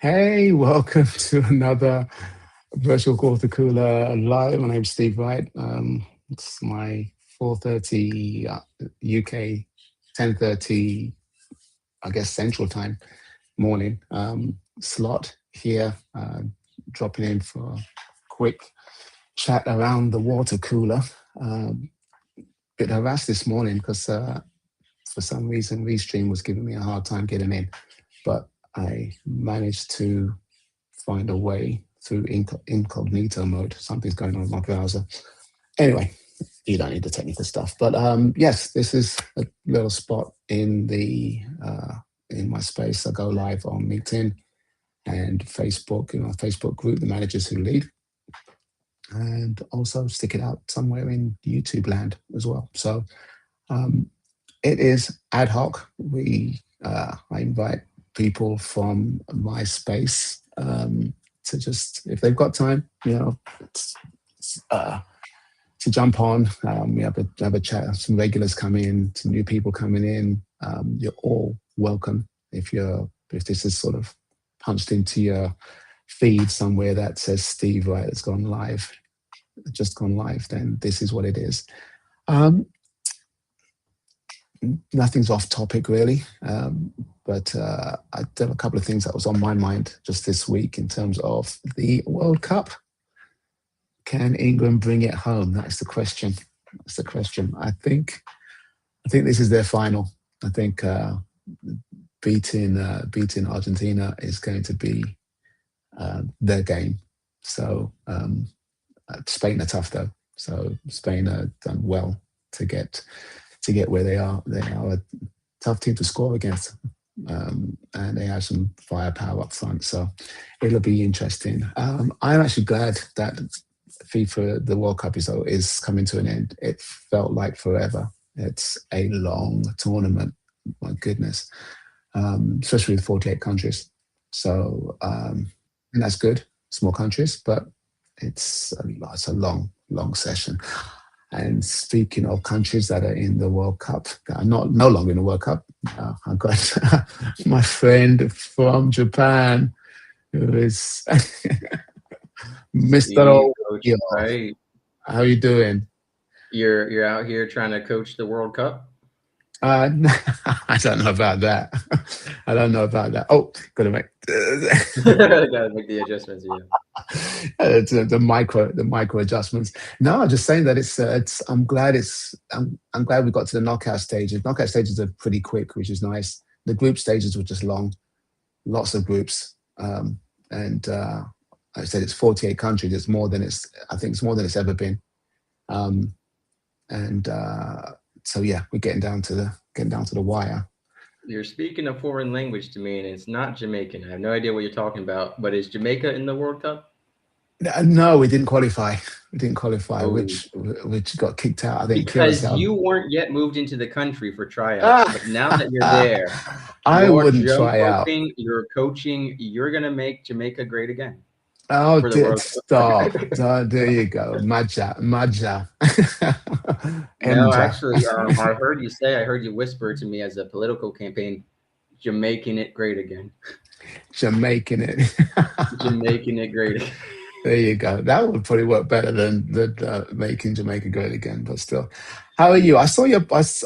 Hey, welcome to another virtual water cooler live. My name's Steve Wright. It's my 4:30 UK, 10:30, I guess Central Time morning slot here. Dropping in for a quick chat around the water cooler. Um, Bit harassed this morning because for some reason Restream was giving me a hard time getting in, but I managed to find a way through incognito mode. Something's going on with my browser. Anyway, you don't need the technical stuff. But yes, this is a little spot in my space. I go live on LinkedIn and Facebook, Facebook group, the managers who lead, and also stick it out somewhere in YouTube land as well. So um, it is ad hoc. I invite people from my space to just, if they've got time, to jump on. We have a chat. Some regulars come in, some new people coming in. You're all welcome. If this is sort of punched into your feed somewhere that says Steve Wright has gone live, just gone live, then this is what it is. Nothing's off topic really, but I did a couple of things that was on my mind just this week in terms of the World Cup. Can England bring it home? That's the question. That's the question. I think this is their final. I think beating Argentina is going to be their game. So Spain are tough though. So Spain are done well to get where they are. They are a tough team to score against, and they have some firepower up front. So it'll be interesting. I'm actually glad that FIFA, the World Cup is coming to an end. It felt like forever. It's a long tournament. My goodness, especially with 48 countries. So and that's good. Small countries, but it's a long session. And speaking of countries that are in the World Cup, that are no longer in the World Cup, I've got my friend from Japan, who is Mr. O'Neill. Right. How are you doing? You're out here trying to coach the World Cup? I don't know about that. I don't know about that. Oh, gotta make Gotta make the adjustments. Yeah. the micro adjustments. No, I'm just saying that it's. I'm glad we got to the knockout stages. Knockout stages are pretty quick, which is nice. The group stages were just long, lots of groups, and I said it's 48 countries. It's more than I think it's more than it's ever been, and. So yeah, we're getting down to the wire. You're speaking a foreign language to me, and it's not Jamaican. I have no idea what you're talking about. But is Jamaica in the World Cup? No, we didn't qualify. Oh. which got kicked out. I think Because Curacao. you weren't yet moved into the country for tryouts. But now that you're there, I you're wouldn't jump try out. roping, you're coaching. You're gonna make Jamaica great again. Oh, for the World stop! There you go, Maja. No, actually, I heard you say, I heard you whisper to me as a political campaign, Jamaican it great again. Jamaican it. Jamaican it great again. There you go. That would probably work better than making Jamaica great again. But still, how are you? I saw your post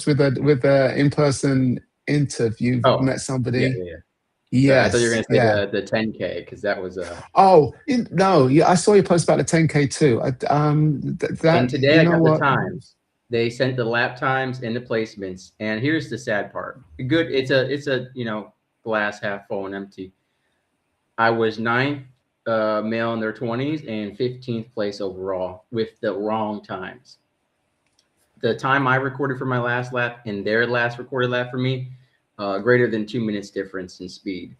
with a in-person interview. Oh, Met somebody. yeah. Yes. I thought you were going to say the 10K because that was no, yeah, I saw your post about the 10K too. And today I got the times. They sent the lap times and the placements. And here's the sad part. Good, it's a glass half full and empty. I was 9th male in their 20s and 15th place overall with the wrong times. The time I recorded for my last lap and their last recorded lap for me, greater than 2 minutes difference in speed.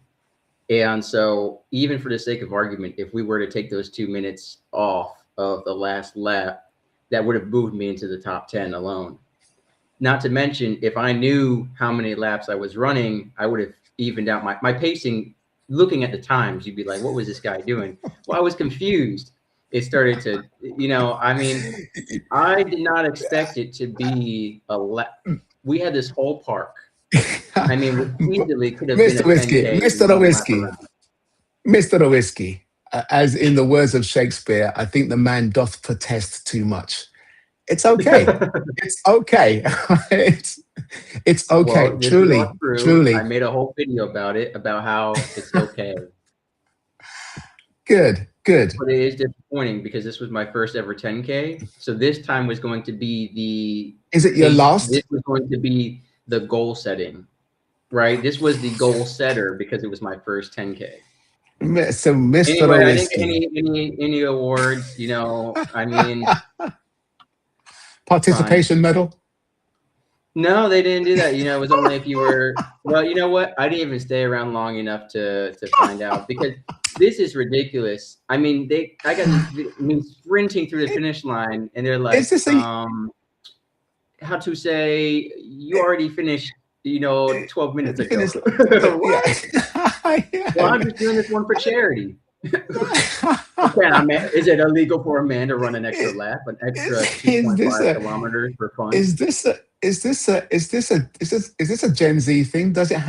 And so even for the sake of argument, if we were to take those 2 minutes off of the last lap, that would have moved me into the top 10 alone. Not to mention, if I knew how many laps I was running, I would have evened out my pacing. Looking at the times, you'd be like, what was this guy doing? Well, I was confused. It started to, I did not expect it to be a lap. We had this whole park. I mean, easily could have Mr. been a 10K. Mr. The Whiskey. Mr. Lewinsky, as in the words of Shakespeare, I think the man doth protest too much. It's okay. It's okay. it's okay. Well, this is Truly, all true. truly. I made a whole video about it, about how it's okay. Good. But it is disappointing because this was my first ever 10K. So this time was going to be the. Is it your last? This was going to be the goal setting, right? This was the goal setter because it was my first 10K. So, Mr. Anyway, I Lewinsky. didn't get any awards. You know, I mean, participation medal. No, they didn't do that. You know, it was only if you were. Well, you know what? I didn't even stay around long enough to find out, because this is ridiculous. I mean, I got me sprinting through the finish line, and they're like, how to say, you already finished, 12 minutes ago. Well, I'm just doing this one for charity. Okay, is it illegal for a man to run an extra lap, an extra 2.5 kilometers for fun? Is this a Gen Z thing? Does it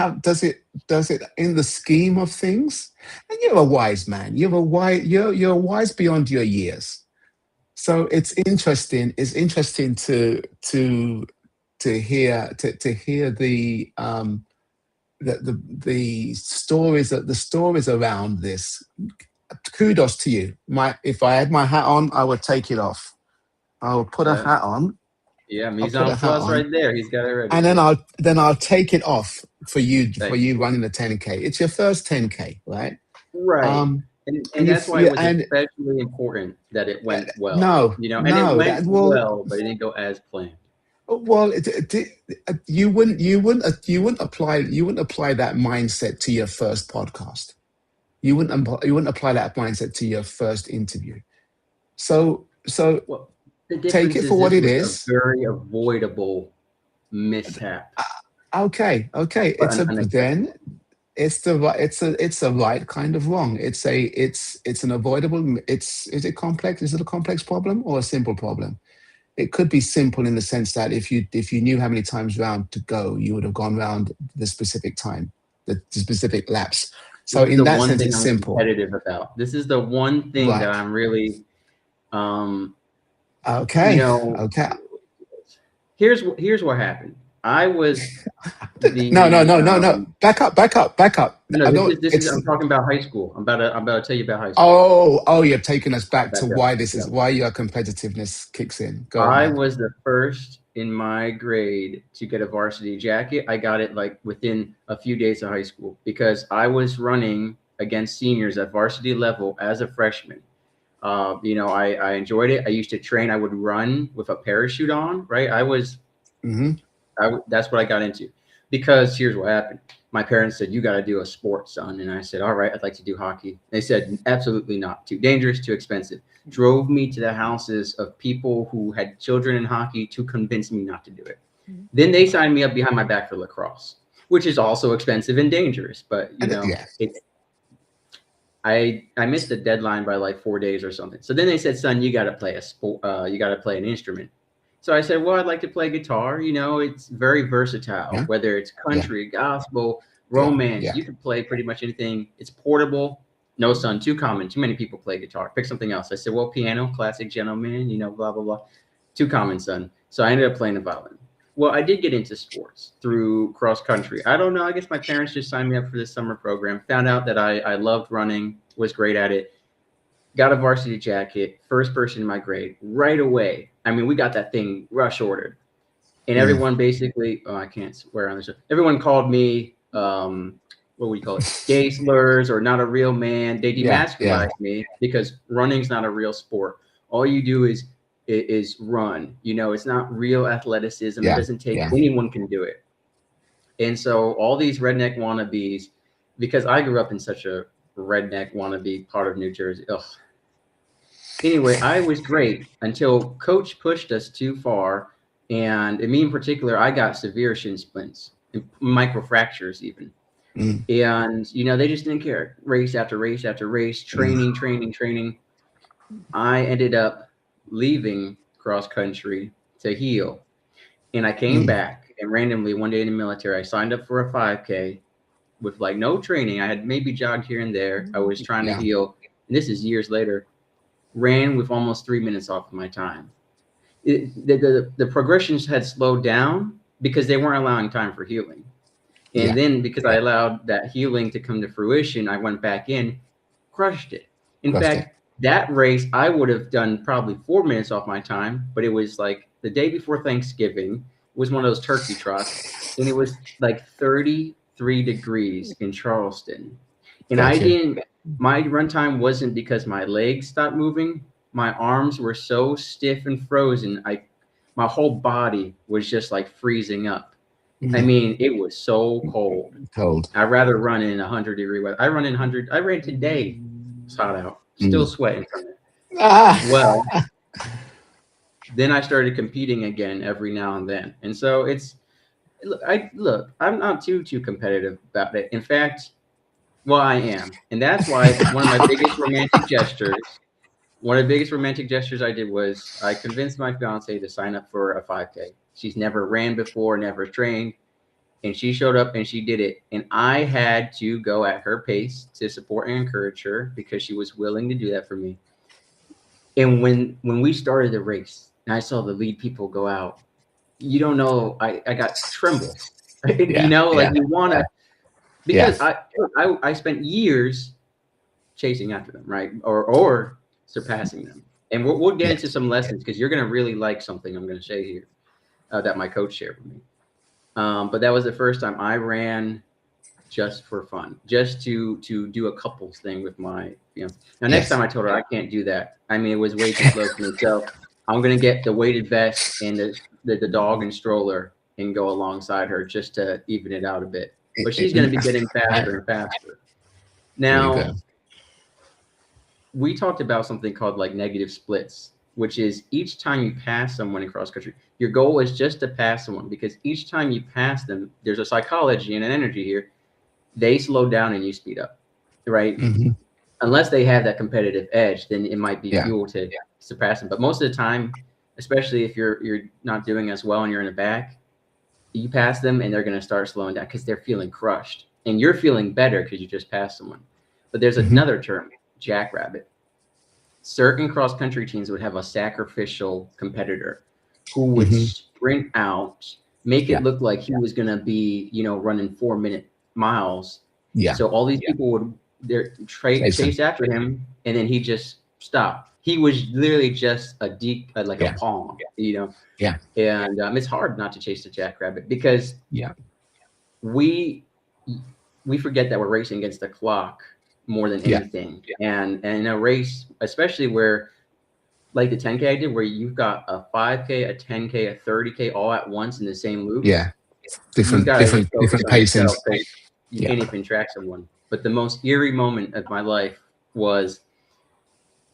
in the scheme of things? And you're a wise man. You're wise beyond your years. So it's interesting. It's interesting to hear the stories around this. Kudos to you. If I had my hat on, I would take it off. I would put a hat on. Yeah, mise en place right there. He's got it ready. And then I'll take it off for you running the 10K. It's your first 10K, right? Right. And that's why it was especially important that it went well. It went well, but it didn't go as planned. Well, you wouldn't apply that mindset to your first podcast. You wouldn't apply that mindset to your first interview. So take it for what it is. A very avoidable mishap. Okay. It's the right kind of wrong. It's an avoidable. Is it complex? Is it a complex problem or a simple problem? It could be simple in the sense that if you knew how many times round to go, you would have gone round the specific time, the specific laps. So in that sense, it's simple. Competitive about. This is the one thing that I'm really. Okay. Okay. Here's what happened. I was. No. Back up. No, I'm talking about high school. I'm about to tell you about high school. Oh, you're taking us back to why this is why your competitiveness kicks in. Go on. I was the first in my grade to get a varsity jacket. I got it like within a few days of high school because I was running against seniors at varsity level as a freshman. I enjoyed it. I used to train. I would run with a parachute on, right? That's what I got into, because here's what happened. My parents said, you got to do a sport, son. And I said, all right, I'd like to do hockey. They said, absolutely not. Too dangerous, too expensive. Drove me to the houses of people who had children in hockey to convince me not to do it. Then they signed me up behind my back for lacrosse, which is also expensive and dangerous. But, I missed the deadline by like 4 days or something. So then they said, son, you got to play a sport. You got to play an instrument. So I said, well, I'd like to play guitar. It's very versatile, whether it's country, gospel, romance. You can play pretty much anything. It's portable. No, son, too common. Too many people play guitar. Pick something else. I said, well, piano, classic gentleman, blah, blah, blah. Too common, son. So I ended up playing the violin. Well, I did get into sports through cross country. I don't know. I guess my parents just signed me up for this summer program. Found out that I loved running, was great at it. Got a varsity jacket, first person in my grade, right away. I mean, we got that thing rush ordered. And everyone basically, I can't swear on this. Everyone called me, what would you call it? Gay slurs or not a real man. They demasculized me because running's not a real sport. All you do is run. It's not real athleticism. It doesn't take, anyone can do it. And so all these redneck wannabes, because I grew up in such a redneck wannabe part of New Jersey. Ugh. Anyway, I was great until coach pushed us too far. And me in particular, I got severe shin splints, and microfractures even. And, they just didn't care. Race after race after race, training. I ended up leaving cross country to heal. And I came back, and randomly one day in the military, I signed up for a 5K. with like no training. I had maybe jogged here and there. I was trying to heal. And this is years later. Ran with almost 3 minutes off of my time. The progressions had slowed down because they weren't allowing time for healing. And then because I allowed that healing to come to fruition, I went back in, crushed it. In fact, that race, I would have done probably 4 minutes off my time, but it was like the day before Thanksgiving, was one of those turkey trots, and it was like 33 degrees in Charleston. And my run time wasn't because my legs stopped moving. My arms were so stiff and frozen. My whole body was just like freezing up. I mean, it was so cold. I'd rather run in 100-degree weather. I ran today. It's hot out. Still sweating from it. Well, then I started competing again every now and then. And so I'm not too competitive about it. In fact, well, I am. And that's why one of my biggest romantic gestures I did was I convinced my fiance to sign up for a 5K. She's never ran before, never trained. And she showed up and she did it. And I had to go at her pace to support and encourage her because she was willing to do that for me. And when we started the race and I saw the lead people go out, you don't know, I got tremble. You want to, because I spent years chasing after them, right? Or surpassing them. And we'll get into some lessons because you're going to really like something I'm going to say here that my coach shared with me. But that was the first time I ran just for fun, just to do a couples thing with my, Now, next time I told her I can't do that. I mean, it was way too slow for me. So I'm going to get the weighted vest and the dog and stroller and go alongside her just to even it out a bit. But she's going to be getting faster and faster. Now, we talked about something called like negative splits, which is each time you pass someone in cross country, your goal is just to pass someone, because each time you pass them, there's a psychology and an energy here. They slow down and you speed up, right? Unless they have that competitive edge, then it might be fuel to surpass them. But most of the time, especially if you're not doing as well and you're in the back, you pass them and they're going to start slowing down because they're feeling crushed. And you're feeling better because you just passed someone. But there's another term, jackrabbit. Certain cross-country teams would have a sacrificial competitor who would sprint out, make it look like he was going to be, running 4-minute miles. So all these people would chase after him, and then he just stopped. He was literally just a palm, And it's hard not to chase the jackrabbit because we forget that we're racing against the clock more than anything. And in a race, especially where like the 10K I did, where you've got a 5K, a 10K, a 30K all at once in the same loop. Different pacing. You can't even track someone. But the most eerie moment of my life was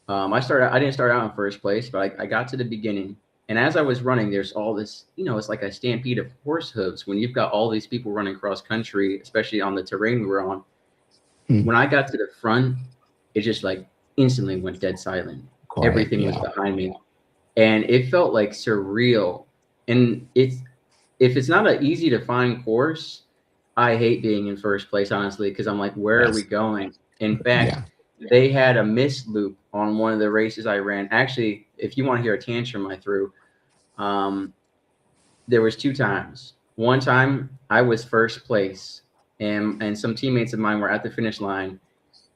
I didn't start out in first place, but I got to the beginning. And as I was running, there's all this, it's like a stampede of horse hooves when you've got all these people running cross country, especially on the terrain we were on. When I got to the front, it just like instantly went dead silent. Quiet, everything was behind me. And it felt like surreal. And if it's not an easy to find course, I hate being in first place, honestly, because I'm like, where are we going? In fact, they had a missed loop on one of the races I ran. Actually, if you want to hear a tantrum I threw, there was 2 times. One time I was first place and some teammates of mine were at the finish line.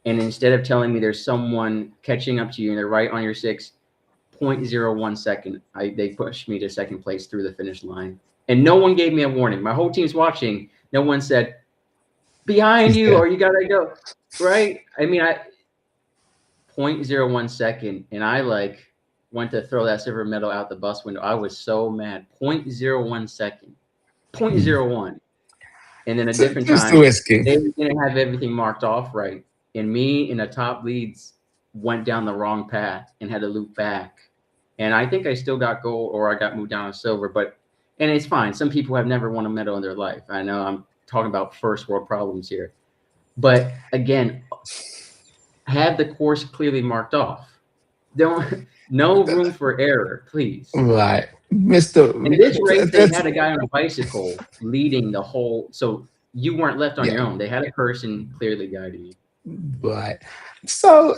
And instead of telling me there's someone catching up to you and they're right on your 0.01 second, they pushed me to second place through the finish line. And no one gave me a warning. My whole team's watching. No one said, behind you, or you got to go. Right? I mean, 0.01 second, and I went to throw that silver medal out the bus window. I was so mad. 0.01 second. 0.01. And then a different time, they didn't have everything marked off right. And me in the top leads went down the wrong path and had to loop back. And I think I still got gold, or I got moved down to silver, and it's fine. Some people have never won a medal in their life. I know I'm talking about first world problems here. But again, have the course clearly marked off. No room for error, please. Right. Mr. In this race, they had a guy on a bicycle leading the whole. So you weren't left on your own. They had a person clearly guiding you. Right. So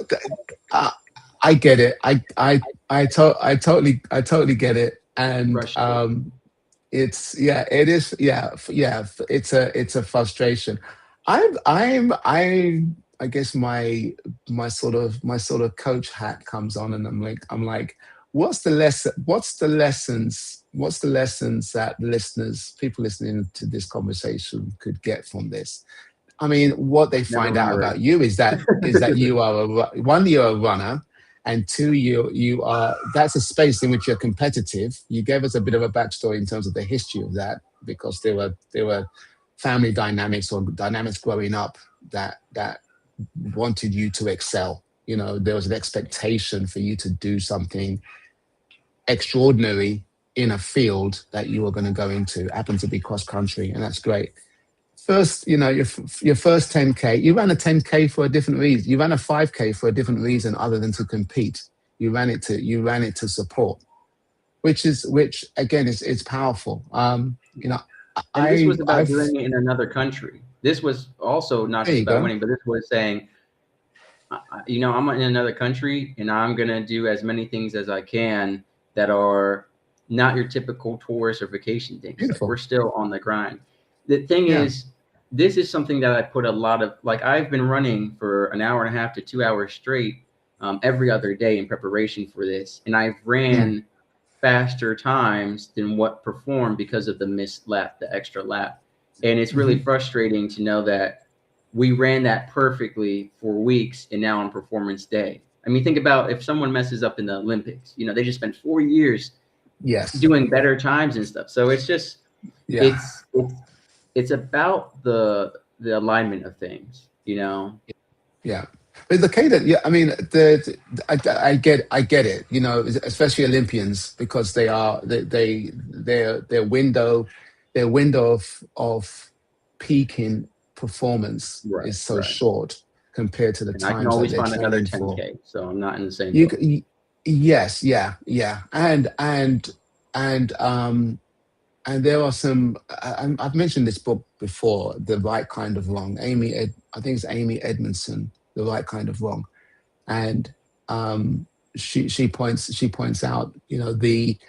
I get it. I totally get it. And it's it is it's a frustration. I guess my sort of coach hat comes on, and I'm like, what's the lessons that people listening to this conversation could get from this? I mean, what they find out about you is that you are you're a runner, and two, you are, that's a space in which you're competitive. You gave us a bit of a backstory in terms of the history of that, because there were family dynamics or dynamics growing up that wanted you to excel. You know, there was an expectation for you to do something extraordinary in a field that you were going to go into. It happened to be cross country, and that's great. First, you know, your first 10K, you ran a 10K for a different reason. You ran a 5K for a different reason other than to compete. You ran it to support, which again is powerful. You know, and this was about doing it in another country. This was also not just about winning, but this was saying, you know, I'm in another country and I'm gonna do as many things as I can that are not your typical tourist or vacation things. Like, we're still on the grind. The thing is, this is something that I put a lot of, like, I've been running for an hour and a half to 2 hours straight every other day in preparation for this. And I've ran faster times than what performed because of the missed lap, the extra lap. And it's really frustrating to know that we ran that perfectly for weeks and now on performance day. I mean, think about if someone messes up in the Olympics, you know, they just spent 4 years doing better times and stuff. So it's just, it's about the alignment of things, you know? Yeah. But the cadence, I mean, I get it, you know, especially Olympians, because their window of peaking performance is so short compared to the times. I can always find another 10K, so I'm not in the same. Yes, yeah, and there are some. I've mentioned this book before, The Right Kind of Wrong. I think it's Amy Edmondson, The Right Kind of Wrong, and she points out, you know, the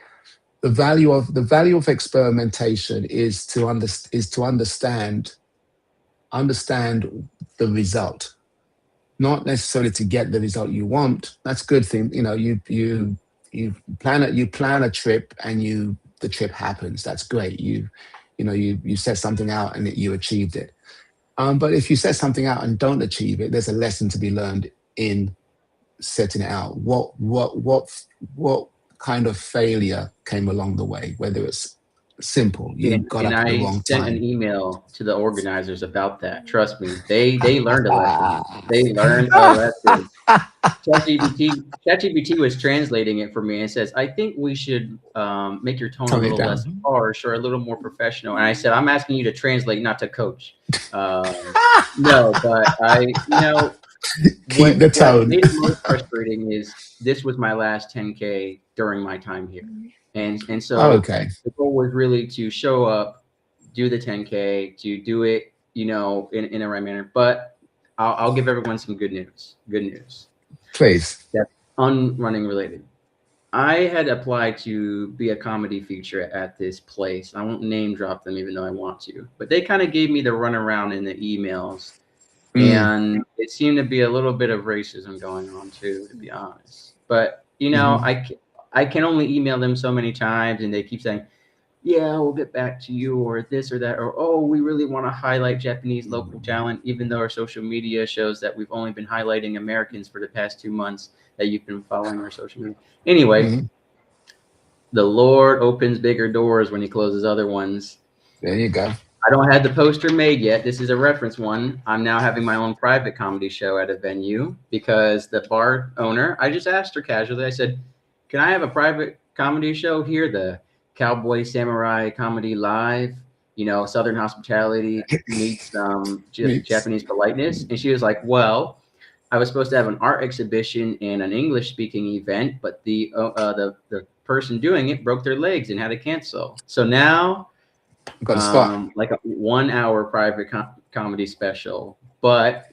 value of experimentation is to understand the result, not necessarily to get the result you want. That's a good thing. You know, you plan a trip and the trip happens. That's great. You set something out and you achieved it. But if you set something out and don't achieve it, there's a lesson to be learned in setting it out. What kind of failure came along the way? Whether it's simple, you got up at the wrong time. I sent an email to the organizers about that. Trust me, they learned a lesson. They learned a lesson. ChatGPT was translating it for me and says, I think we should make your tone a little less harsh or a little more professional. And I said, I'm asking you to translate, not to coach. No, but keep the tone. What made it most frustrating is this was my last 10K during my time here. And so the goal was really to show up, do the 10K, to do it, you know, in a right manner. But I'll give everyone some good news. Good news. Please. That's unrunning related. I had applied to be a comedy feature at this place. I won't name drop them, even though I want to. But they kind of gave me the runaround in the emails. And it seemed to be a little bit of racism going on too, to be honest. But, you know, I can only email them so many times, and they keep saying, yeah, we'll get back to you, or this or that, or, oh, we really want to highlight Japanese local talent, even though our social media shows that we've only been highlighting Americans for the past 2 months that you've been following our social media. Anyway, the Lord opens bigger doors when he closes other ones. There you go. I don't have the poster made yet. This is a reference one. I'm now having my own private comedy show at a venue because the bar owner, I just asked her casually, I said, can I have a private comedy show here? The Cowboy Samurai Comedy Live, you know, Southern hospitality meets Japanese politeness. And she was like, well, I was supposed to have an art exhibition and an English speaking event, but the person doing it broke their legs and had to cancel. So now Got the spot. Like a 1 hour private comedy special, but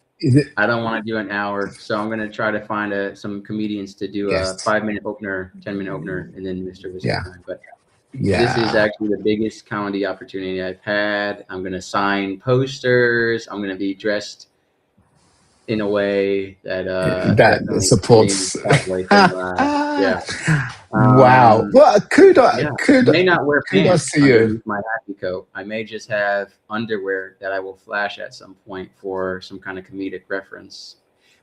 I don't want to do an hour, so I'm going to try to find some comedians to do a 5-minute opener, 10-minute opener, and then Mr. Whiskey time. But this is actually the biggest comedy opportunity I've had. I'm going to sign posters. I'm going to be dressed in a way that that supports. Yeah. Wow. Well, kudos. Yeah. I may not wear pants to you. underneath my happy coat. I may just have underwear that I will flash at some point for some kind of comedic reference.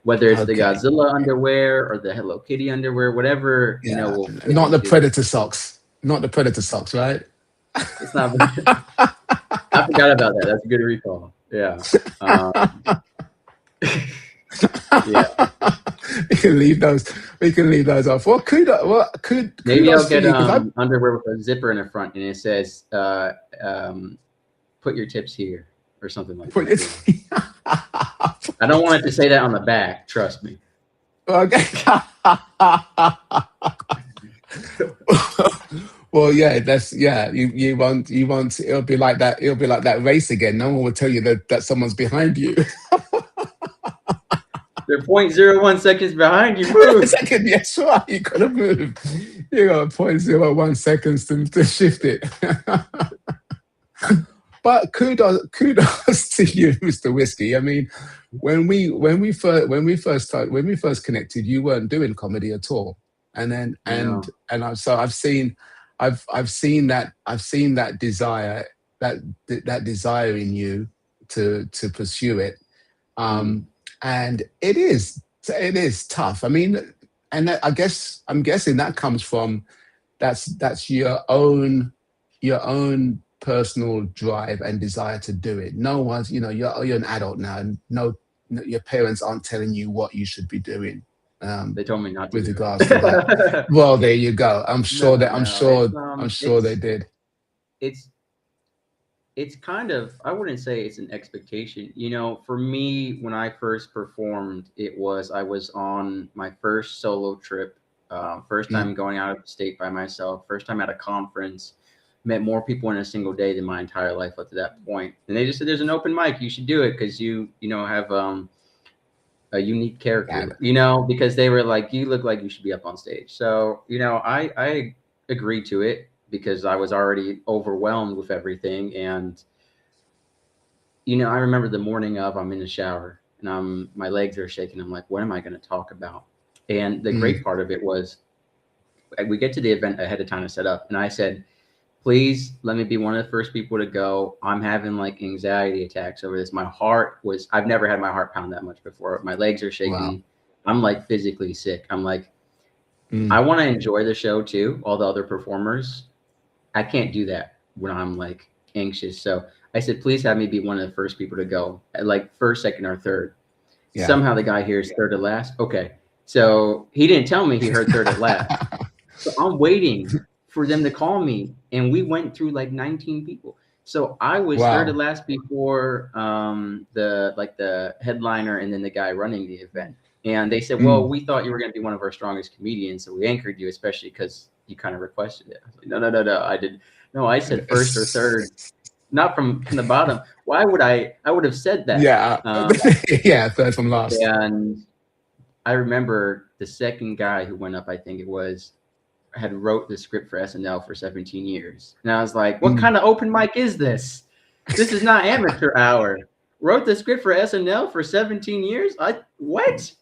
Whether it's the Godzilla underwear or the Hello Kitty underwear, whatever, will fit not the Predator socks. Not the Predator socks, right? It's not. I forgot about that. That's a good recall. Yeah. Yeah. We can leave those off. Well, maybe I'll get underwear with a zipper in the front, and it says, "Put your tips here," or something like that. I don't want it to say that on the back. Trust me. Okay. Well, yeah. You won't. It'll be like that. It'll be like that race again. No one will tell you that someone's behind you. They're 0.01 seconds behind you. Move. Yes, right. You gotta move. You got 0.01 seconds to shift it. But kudos to you, Mr. Whiskey. I mean, when we first connected, you weren't doing comedy at all, and then I've seen that desire in you to pursue it. And it is tough. I mean, and I'm guessing that comes from that's your own personal drive and desire to do it. No one's, you're an adult now, and your parents aren't telling you what you should be doing. They told me not to. With regards to that. Well, there you go. I'm sure they did. It's kind of, I wouldn't say it's an expectation. For me, when I first performed, I was on my first solo trip, first time going out of the state by myself, first time at a conference, met more people in a single day than my entire life up to that point. And they just said, there's an open mic, you should do it because you have a unique character, because they were like, you look like you should be up on stage. So, I agreed to it, because I was already overwhelmed with everything. And, I remember the morning of, I'm in the shower and my legs are shaking. I'm like, what am I going to talk about? And the great part of it was, we get to the event ahead of time to set up. And I said, please let me be one of the first people to go. I'm having like anxiety attacks over this. I've never had my heart pound that much before. My legs are shaking. Wow. I'm like physically sick. I'm like, I want to enjoy the show too. All the other performers, I can't do that when I'm like anxious. So I said, please have me be one of the first people to go, like first, second, or third. Yeah. Somehow the guy hears third to last. Okay. So he didn't tell me he heard third to last. So I'm waiting for them to call me. And we went through like 19 people. So I was third to last before the headliner and then the guy running the event. And they said, well, we thought you were going to be one of our strongest comedians. So we anchored you, especially because you kind of requested it. I was like, no. I said first or third, not from the bottom. Why would I would have said that. Yeah. Third from last. And I remember the second guy who went up, I think it was, had wrote the script for SNL for 17 years. And I was like, what kind of open mic is this? This is not amateur hour. Wrote the script for SNL for 17 years? What?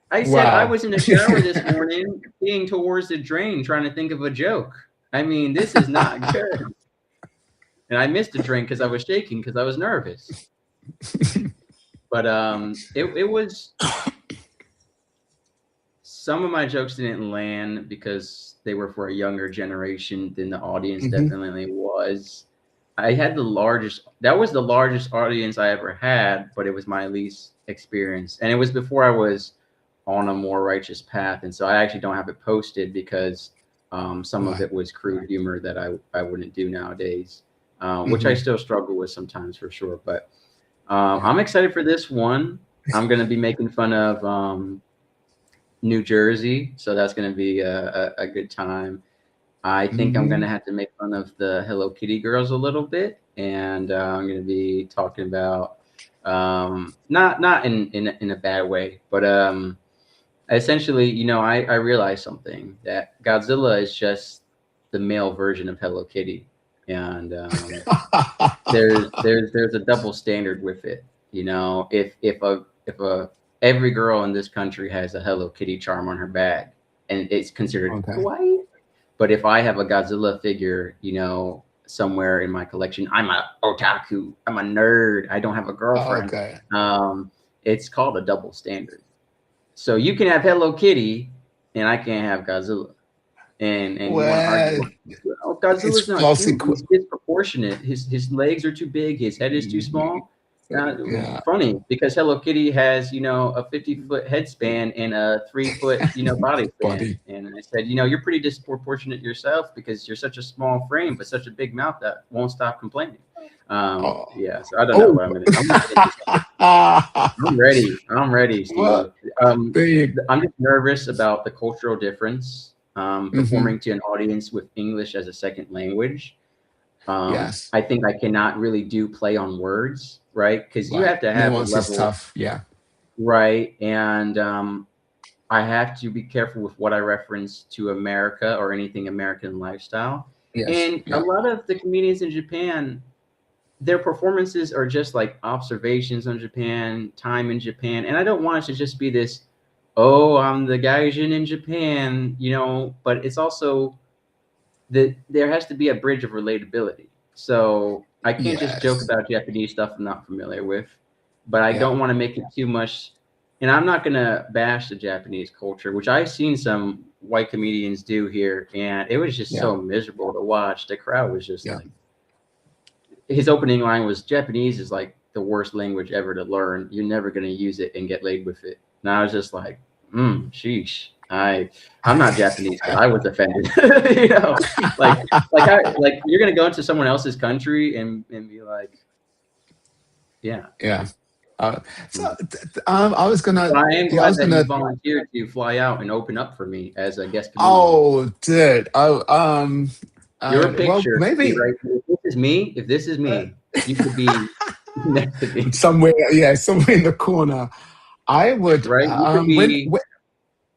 I said, I was in the shower this morning peeing towards the drain trying to think of a joke. I mean, this is not good. And I missed a drink because I was shaking because I was nervous. But it was, some of my jokes didn't land because they were for a younger generation than the audience definitely was. I had that was the largest audience I ever had, but it was my least experience. And it was before I was on a more righteous path. And so I actually don't have it posted because some of it was crude humor that I wouldn't do nowadays, which I still struggle with sometimes for sure. But I'm excited for this one. I'm going to be making fun of New Jersey. So that's going to be a good time. I think I'm going to have to make fun of the Hello Kitty girls a little bit and I'm going to be talking about not in a bad way, but essentially, I realized something, that Godzilla is just the male version of Hello Kitty, and there's a double standard with it. If every girl in this country has a Hello Kitty charm on her bag, and it's considered Okay. kawaii, but if I have a Godzilla figure, somewhere in my collection, I'm a otaku, I'm a nerd, I don't have a girlfriend. Okay. It's called a double standard. So you can have Hello Kitty, and I can't have Godzilla. And you want to argue? Godzilla's not cute. He's disproportionate. His legs are too big. His head is too small. Funny, because Hello Kitty has a 50-foot headspan and a 3-foot body span. And I said, you're pretty disproportionate yourself, because you're such a small frame but such a big mouth that won't stop complaining. Yeah, so I don't know what I'm gonna. I'm ready, Steve. Well, I'm just nervous about the cultural difference. Performing to an audience with English as a second language. Yes. I think I cannot really do play on words, right? Because you have to have nuance a level. Is tough, yeah. Right, and I have to be careful with what I reference to America or anything American lifestyle. Yes. And a lot of the comedians in Japan, their performances are just like observations on Japan, time in Japan, and I don't want it to just be this, oh, I'm the gaijin in Japan, but it's also that there has to be a bridge of relatability. So I can't just joke about Japanese stuff I'm not familiar with, but I don't want to make it too much. And I'm not going to bash the Japanese culture, which I've seen some white comedians do here, and it was just so miserable to watch. The crowd was just like, his opening line was, Japanese is like the worst language ever to learn. You're never going to use it and get laid with it. And I was just like, sheesh. I'm not Japanese, but I was offended. Like you're gonna go into someone else's country and be like, yeah. I was gonna. I am glad that you volunteered to fly out and open up for me as a guest comedian. Oh, dude. Your picture. Well, maybe right? If this is me, you could be next to me somewhere. Yeah, somewhere in the corner. I would. Right. You could be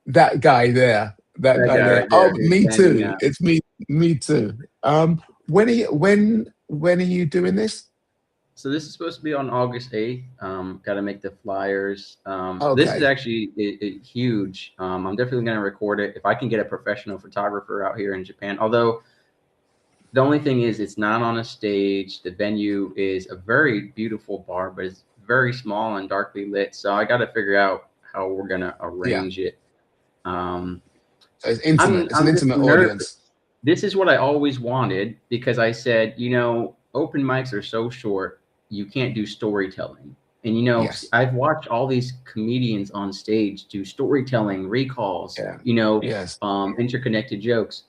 that guy there. That guy there. Oh, me too. It's me too. When are you doing this? So this is supposed to be on August 8th. Got to make the flyers. This is actually huge. I'm definitely going to record it if I can get a professional photographer out here in Japan. Although the only thing is, it's not on a stage. The venue is a very beautiful bar, but it's very small and darkly lit. So I got to figure out how we're going to arrange it. So it's intimate. It's an intimate audience. This is what I always wanted, because I said, open mics are so short, you can't do storytelling. And I've watched all these comedians on stage do storytelling, recalls, interconnected jokes.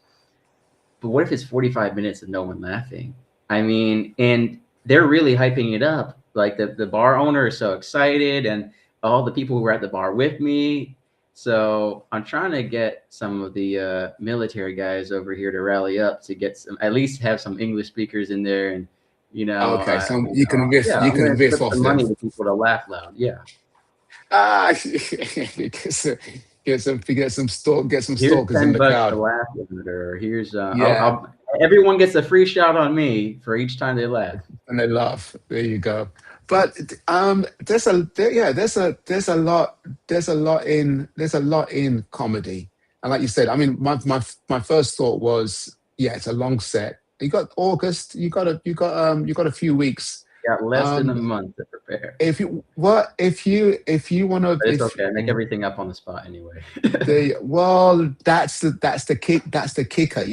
But what if it's 45 minutes of no one laughing? I mean, and they're really hyping it up. Like the bar owner is so excited, and all the people who were at the bar with me. So I'm trying to get some of the military guys over here to rally up to get at least have some English speakers in there, and Okay, so you can riff. You can riff off the money to people to laugh loud. Yeah. Get some stalkers in the crowd. Or here's everyone gets a free shout on me for each time they laugh. And they laugh. There you go. But there's a lot in comedy. And like you said, I mean, my first thought was, it's a long set. You got August. You got a few weeks. Got less than a month to prepare. If you want to, it's okay. I make everything up on the spot anyway. That's the kick. That's the kicker.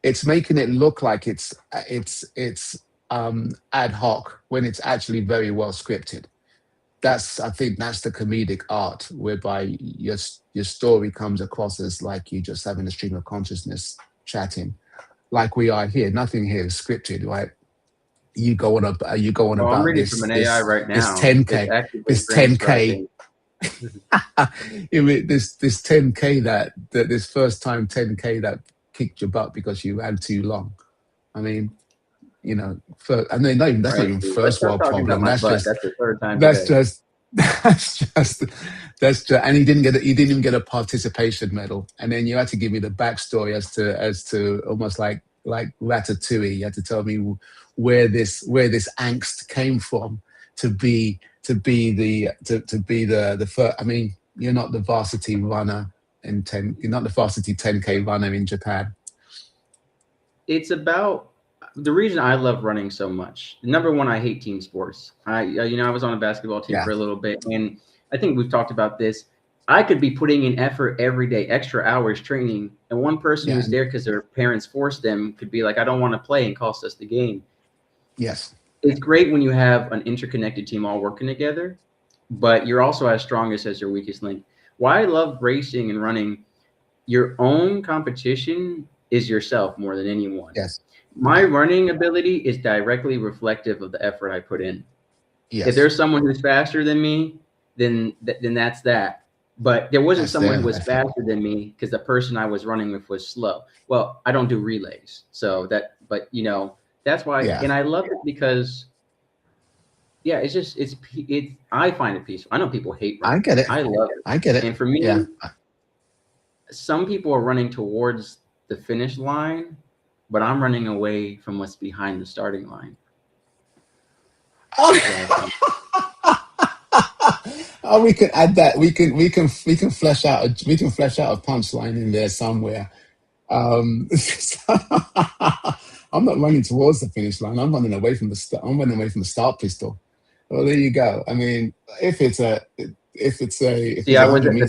It's making it look like it's ad hoc when it's actually very well scripted. I think that's the comedic art, whereby your story comes across as like you just having a stream of consciousness chatting, like we are here. Nothing here is scripted, right? You go on about I'm reading from an AI right now. This 10K. This 10K. This 10K that this first time 10K that kicked your butt because you ran too long. I mean, I mean, that's not even Dude. first Let's world stop talking about problem. my That's butt. just That's the third time that's today. just that's just, and he didn't even get a participation medal. And then you had to give me the backstory as to almost like Ratatouille. You had to tell me where this angst came from to be the first. I mean, you're not the varsity runner you're not the varsity 10K runner in Japan. It's about the reason I love running so much. Number one, I hate team sports. I was on a basketball team Yeah. for a little bit, and I think we've talked about this. I could be putting in effort every day, extra hours training, and one person who's there because their parents forced them could be like, I don't want to play, and cost us the game. Yes. It's great when you have an interconnected team all working together, but you're also as strongest as your weakest link. Why I love racing and running, your own competition is yourself more than anyone. Yes. My running ability is directly reflective of the effort I put in. Yes. If there's someone who's faster than me, then that's that. But there wasn't someone who was faster than me because the person I was running with was slow. Well, I don't do relays, so that's why. Yeah. And I love it because, it's I find it peaceful. I know people hate running. I get it. I love it. I get it. And for me, some people are running towards the finish line, but I'm running away from what's behind the starting line. Oh, we can add that. We can flesh out a punchline in there somewhere. I'm not running towards the finish line. I'm running away from the start. I'm running away from the start pistol. Well, there you go. I mean, if it's the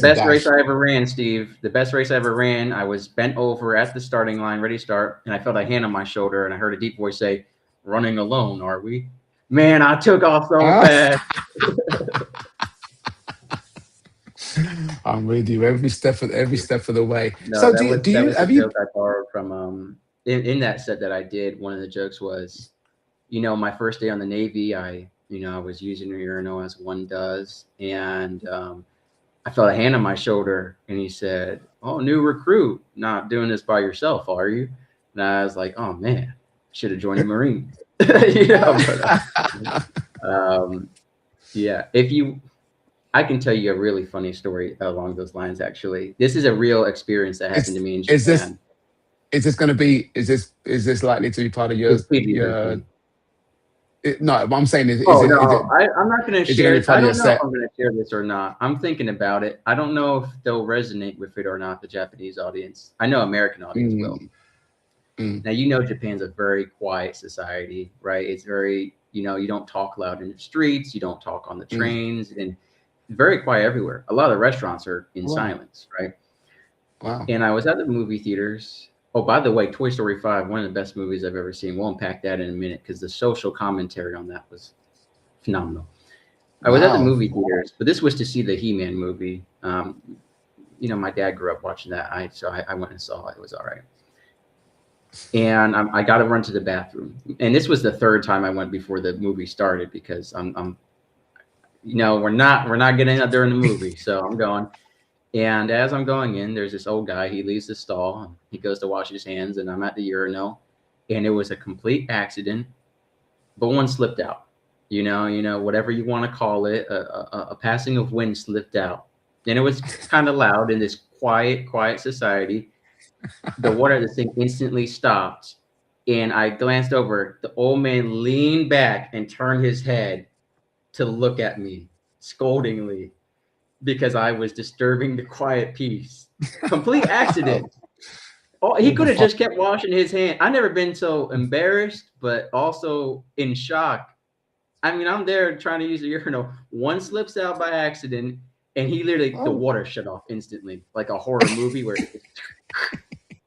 best race I ever ran, Steve. The best race I ever ran. I was bent over at the starting line, ready to start, and I felt a hand on my shoulder, and I heard a deep voice say, "Running alone, are we?" Man, I took off so fast. I'm with you every step of the way. No, so that do you was have a you? joke I borrowed from in that set that I did. One of the jokes was, my first day on the Navy, I was using a urinal as one does, and I felt a hand on my shoulder, and he said, "Oh, new recruit, not doing this by yourself, are you?" And I was like, "Oh man, should have joined the Marines." I can tell you a really funny story along those lines. Actually, this is a real experience that happened to me in Japan. Is this likely to be part of your? No, what I'm saying is. I'm not going to share it. I don't know if I'm going to share this or not. I'm thinking about it. I don't know if they'll resonate with it or not. The Japanese audience. I know American audience will. Now, Japan's a very quiet society, right? It's very, you don't talk loud in the streets. You don't talk on the trains, and very quiet everywhere. A lot of the restaurants are in silence, right? Wow. And I was at the movie theaters. Oh, by the way, Toy Story 5, one of the best movies I've ever seen. We'll unpack that in a minute because the social commentary on that was phenomenal. I was at the movie theaters, but this was to see the He-Man movie. My dad grew up watching that. So I went and saw it. It was all right. And I got to run to the bathroom. And this was the third time I went before the movie started because we're not getting up during the movie. So I'm going. And as I'm going in, there's this old guy. He leaves the stall. He goes to wash his hands, and I'm at the urinal. And it was a complete accident, but one slipped out. Whatever you want to call it, a passing of wind slipped out. And it was kind of loud in this quiet society. The water at this thing instantly stopped. And I glanced over. The old man leaned back and turned his head to look at me scoldingly because I was disturbing the quiet peace. Complete accident. Oh, he could have just kept washing his hand. I've never been so embarrassed, but also in shock. I mean, I'm there trying to use the urinal. One slips out by accident, and he literally, the water shut off instantly, like a horror movie where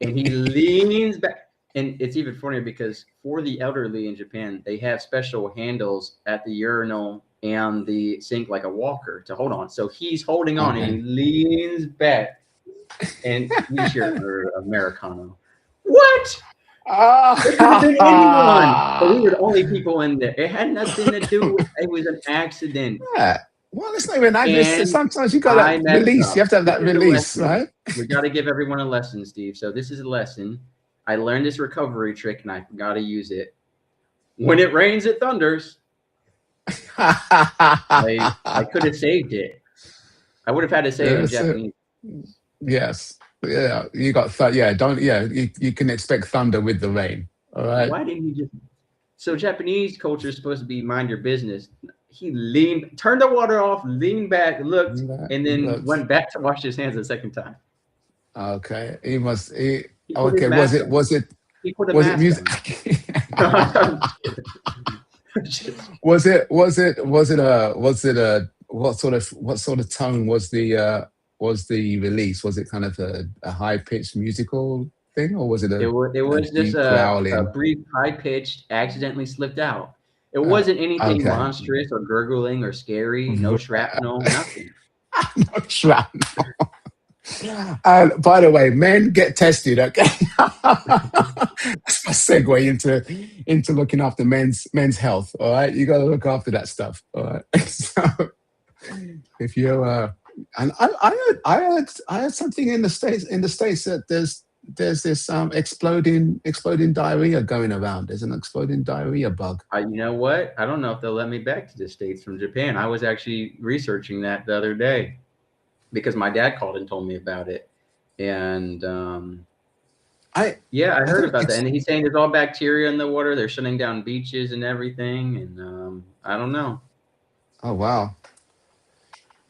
and he leans back. And it's even funnier because for the elderly in Japan, they have special handles at the urinal and the sink like a walker to hold on. So he's holding on and he leans back. And we share Americano. What? It could have been anyone. But we were the only people in there. It had nothing to do with it. Was an accident. Yeah. Well, it's not even that. Sometimes you got to release. You have to have that release, right? We got to give everyone a lesson, Steve. So this is a lesson. I learned this recovery trick and I forgot to use it. When it rains, it thunders. I could have saved it. I would have had to say it in Japanese. Yes. Yeah. You got don't you can expect thunder with the rain. All right. Why didn't you just so Japanese culture is supposed to be mind your business. He turned the water off, leaned back, looked, and then went back to wash his hands a second time. Okay. Okay. He put a mask music? on. What sort of tone was the release? Was it kind of a high pitched musical thing, or was it it was just a brief high pitched accidentally slipped out? It wasn't anything monstrous or gurgling or scary. No shrapnel, nothing. No shrapnel. By the way, men get tested, okay? That's my segue into looking after men's health. All right, you got to look after that stuff. All right. So if you and I heard something in the states that there's this exploding diarrhea going around. There's an exploding diarrhea bug. You know what? I don't know if they'll let me back to the States from Japan. I was actually researching that the other day, because my dad called and told me about it. And I heard about that. And he's saying there's all bacteria in the water. They're shutting down beaches and everything. And I don't know. Oh, wow.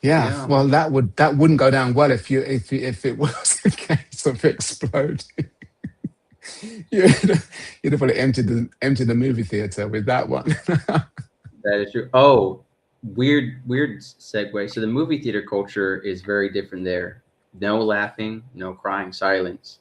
Yeah. Well, that wouldn't go down well if it was a case of exploding. You'd have probably emptied the movie theater with that one. That is true. Oh, weird segue. So the movie theater culture is very different there. No laughing, no crying, silence.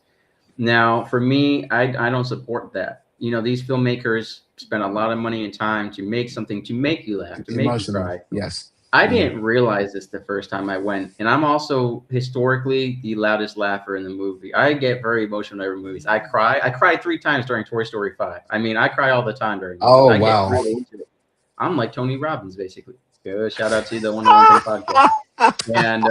Now, for me, I don't support that. You know, these filmmakers spend a lot of money and time to make something to make you laugh, to make you cry. Yes. I didn't realize this the first time I went, and I'm also historically the loudest laugher in the movie. I get very emotional in every movie. I cried 3 times during Toy Story 5. I mean, I cry all the time during movies. Oh, wow. Get really into it. I'm like Tony Robbins, basically. Shout out to the One Thing podcast. And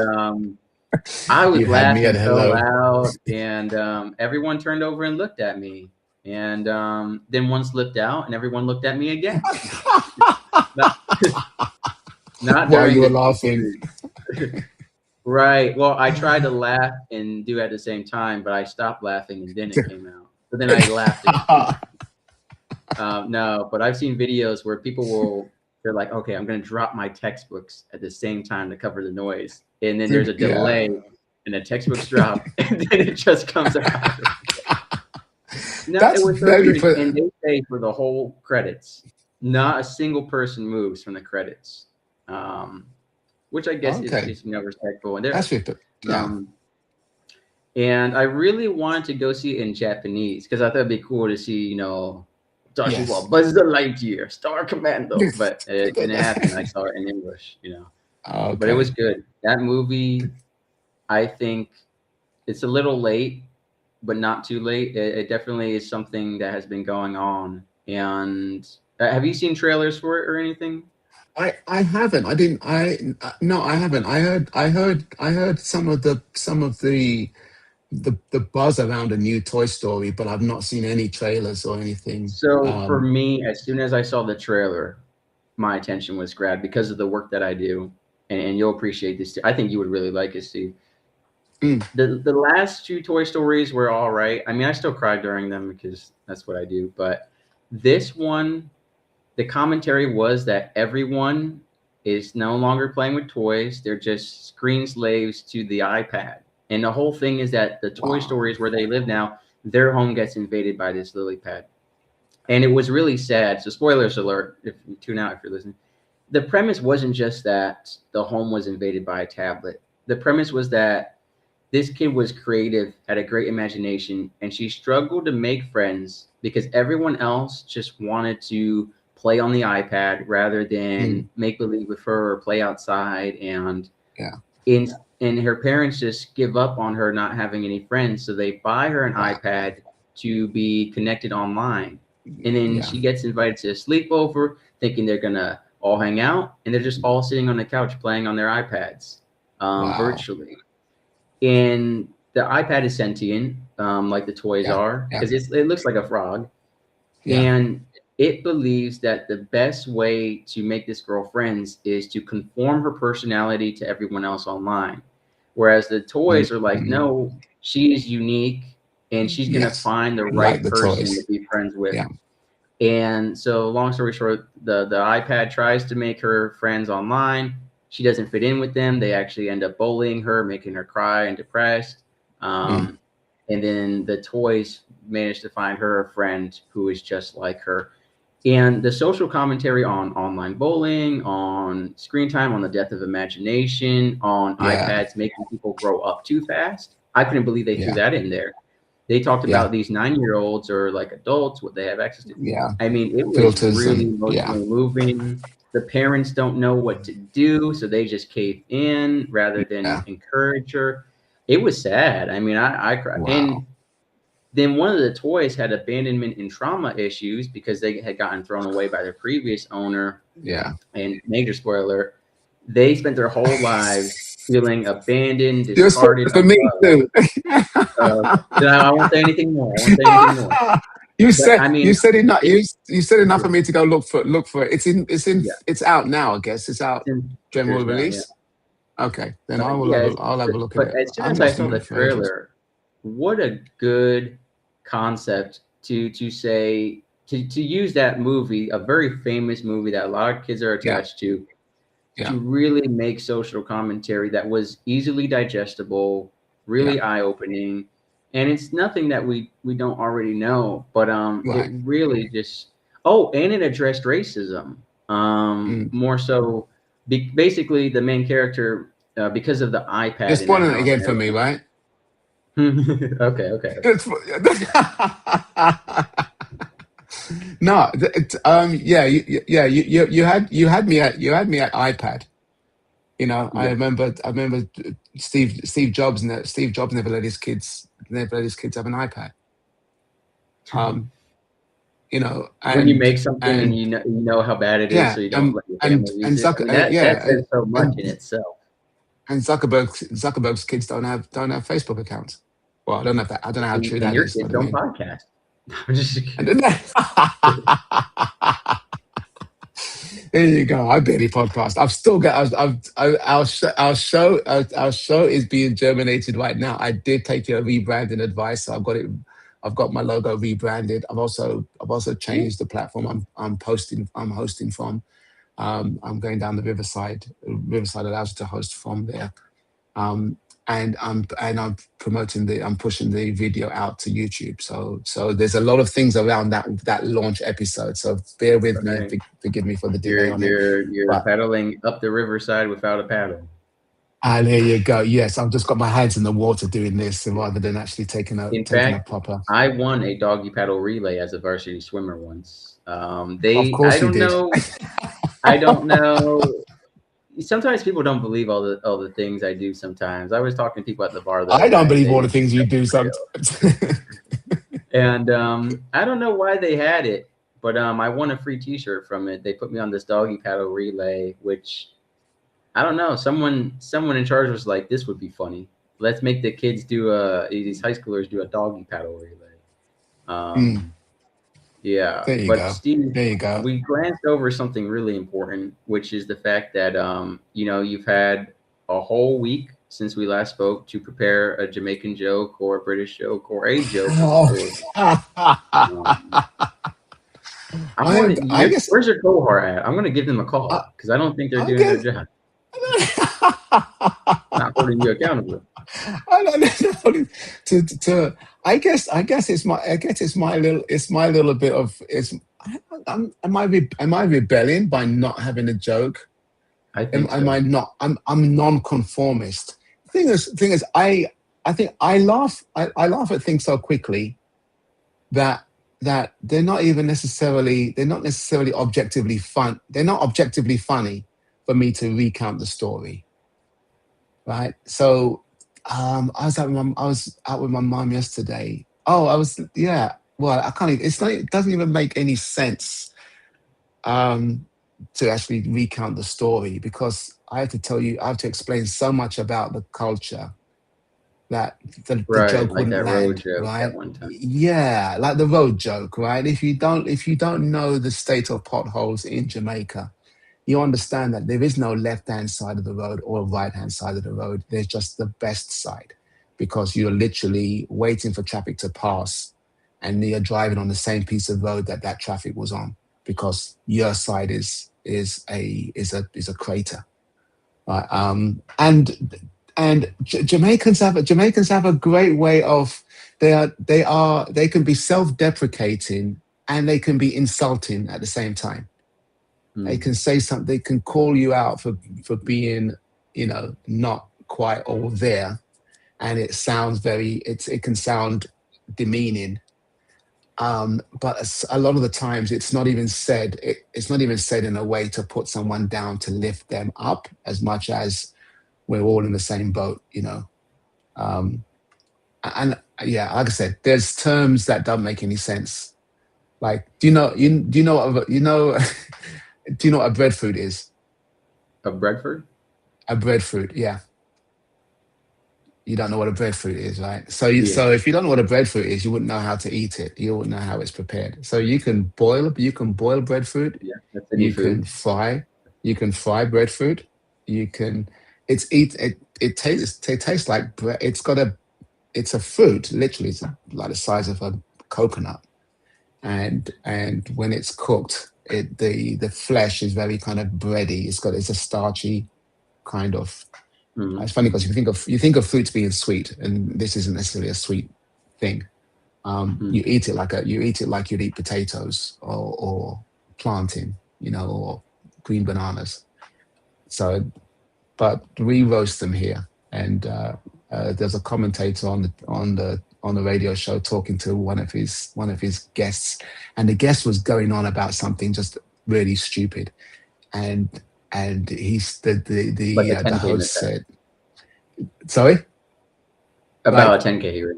I was laughing so loud, and everyone turned over and looked at me. And then one slipped out, and everyone looked at me again. Not while you were laughing. Right. Well, I tried to laugh and do at the same time, but I stopped laughing and then it came out. So then I laughed again. No, but I've seen videos where they're like, okay, I'm going to drop my textbooks at the same time to cover the noise. And then there's a delay and the textbooks drop and then it just comes out. No, it was so great. And they say for the whole credits, not a single person moves from the credits. Which I guess is respectful. And and I really wanted to go see it in Japanese because I thought it'd be cool to see, Joshua Buzz the Lightyear, Star Commando. But it didn't happen. I saw it in English, But it was good. That movie, I think it's a little late, but not too late. It definitely is something that has been going on. And have you seen trailers for it or anything? I haven't. No, I haven't. I heard some of the buzz around a new Toy Story, but I've not seen any trailers or anything. So for me, as soon as I saw the trailer, my attention was grabbed because of the work that I do, and you'll appreciate this too. I think you would really like it, Steve. The last 2 Toy Stories were all right. I mean, I still cried during them because that's what I do. But this one, the commentary was that everyone is no longer playing with toys. They're just screen slaves to the iPad. And the whole thing is that the Toy Stories where they live now, their home gets invaded by this lily pad. And it was really sad. So spoilers alert, if you tune out if you're listening. The premise wasn't just that the home was invaded by a tablet. The premise was that this kid was creative, had a great imagination, and she struggled to make friends because everyone else just wanted to play on the iPad rather than make believe with her or play outside. And and her parents just give up on her not having any friends. So they buy her an iPad to be connected online. And then she gets invited to a sleepover thinking they're going to all hang out. And they're just all sitting on the couch playing on their iPads virtually. And the iPad is sentient, like the toys are, because it looks like a frog. And it believes that the best way to make this girl friends is to conform her personality to everyone else online. Whereas the toys are like, Mm-hmm. no, she is unique and she's going to Yes, find the like right the person to toys. be friends with. Yeah. And so, long story short, the iPad tries to make her friends online. She doesn't fit in with them. They actually end up bullying her, making her cry and depressed. Mm. And then the toys manage to find her a friend who is just like her. And the social commentary on online bullying, on screen time, on the death of imagination, on Yeah. iPads making people grow up too fast. I couldn't believe they threw Yeah. that in there. They talked Yeah. about these 9-year-olds or like adults, what they have access to. Yeah. I mean, it was Filters really and yeah. emotionally moving. The parents don't know what to do, so they just cave in rather than Yeah. encourage her. It was sad. I mean, I cried. Wow. And then one of the toys had abandonment and trauma issues because they had gotten thrown away by their previous owner. Yeah. And major spoiler, they spent their whole lives feeling abandoned, You're spoiling discarded, for me unloved. too. I won't say anything more. I won't say anything more. You But said I mean, you said enough. You said enough for yeah, me to go look for it. yeah, It's out now. I guess it's out it's in general theaters now. Yeah, release. Okay, then but I'll have a look at but it. as soon I've as not I saw seen the it for ages. trailer, what a good concept to say to use that movie, a very famous movie that a lot of kids are Yeah. attached to Yeah. really make social commentary that was easily digestible, Yeah. really eye-opening. And it's nothing that we don't already know, but it Right. really just and it addressed racism. Mm. More so basically the main character because of the You're iPad in that spoiling it house again and for me, right? everything. Okay. No, yeah, you had me at iPad. You know, Yeah. I remember Steve Jobs Steve Jobs never let his kids have an iPad. Um, you know, When you make something and and you know how bad it is, yeah, so you don't let your family and use it. I mean that says so much and in itself. Zuckerberg's kids don't have Facebook accounts. Well, I don't know if that I don't know how true And that your is, kids but I don't mean, podcast. I'm just and kidding. there you go. I barely podcast. I've still got. Our show is being germinated right now. I did take your rebranding advice, so I've got it. I've got my logo rebranded. I've also changed the platform I'm hosting from. I'm going down the Riverside. Riverside allows you to host from there. Um, and I'm I'm pushing the video out to YouTube. So there's a lot of things around that launch episode. So bear with me and Right. forgive me for the delay You're on it. you're you're But pedaling up the riverside without a paddle. there you go. Yes, I've just got my hands in the water doing this rather than actually In taking a fact, proper. I won a doggy paddle relay as a varsity swimmer once. Of They course you did. I don't know. Sometimes people don't believe all the things I do. Sometimes I was talking to people at the bar the I other don't night. believe They all the didn't think things you that do was real. sometimes. And I don't know why they had it, but I won a free T-shirt from it. They put me on this doggy paddle relay, which I don't know. Someone in charge was like, "This would be funny. Let's make the kids do these high schoolers do a doggy paddle relay." Mm, Yeah, there you but go. Steve, There you go. we glanced over something really important, which is the fact that you've had a whole week since we last spoke to prepare a Jamaican joke or a British joke or a joke of Oh. sorts. Um, I want I to. guess Where's your cohort at? I'm going to give them a I, call because I don't think they're I doing their guess. job. Not holding you accountable. I don't know. To I guess it's my little bit of it's. Am I rebelling by not having a joke? I think Am I so. not? I'm non-conformist. Thing is, I think I laugh at things so quickly that they're not necessarily objectively fun. They're not objectively funny for me to recount the story, right? So I was out with my mom yesterday. Oh, I was yeah. Well, I can't. Even, it doesn't even make any sense um, to actually recount the story because I have to explain so much about the culture that the Right, joke like wouldn't that road land, joke right? at one time. Yeah, like the road joke, right? If you don't know the state of potholes in Jamaica, you understand that there is no left-hand side of the road or right-hand side of the road. There's just the best side, because you're literally waiting for traffic to pass, and you're driving on the same piece of road that traffic was on, because your side is a crater. Right? Jamaicans have a great way of, they can be self-deprecating and they can be insulting at the same time. They can say something, they can call you out for being, not quite all there, and it sounds it can sound demeaning. But a lot of the times it's not even said. It's not even said in a way to put someone down, to lift them up, as much as we're all in the same boat, Um, and yeah, like I said, there's terms that don't make any sense. Like, do you know what do you know what a breadfruit is? A breadfruit? A breadfruit, yeah. You don't know what a breadfruit is, right? Yeah. So if you don't know what a breadfruit is, you wouldn't know how to eat it. You wouldn't know how it's prepared. So you can boil breadfruit. Yeah, that's any food. You can fry breadfruit. You can it tastes like bread. It's a fruit, literally. It's like the size of a coconut, and when it's cooked, the flesh is very kind of bready. It's a starchy kind of. It's funny because you think of fruits being sweet, and this isn't necessarily a sweet thing. You eat it like you'd eat potatoes or plantain, or green bananas. So, but we roast them here, and there's a commentator on the radio show talking to one of his guests, and the guest was going on about something just really stupid, and he's the host said, sorry, about a 10K here.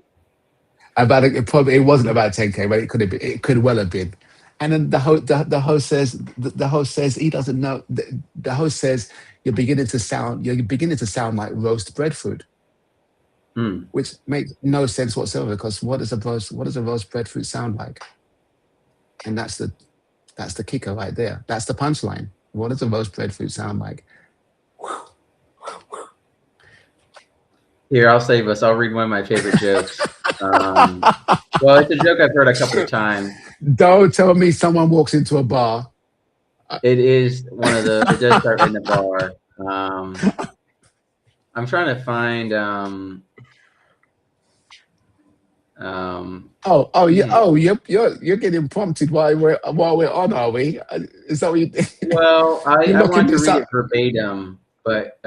About it wasn't about 10K, but it could well have been. And then the host says he doesn't know. The host says you're beginning to sound like roast breadfruit, which makes no sense whatsoever. Because what does a roast breadfruit sound like? And that's the kicker right there. That's the punchline. What does a roast breadfruit sound like? Here, I'll save us. I'll read one of my favorite jokes. Well, it's a joke I've heard a couple of times. Don't tell me someone walks into a bar. It is it does start in the bar. I'm trying to find. You're getting prompted while we're on, are we? Is that what you think? Well, I want to read it verbatim, but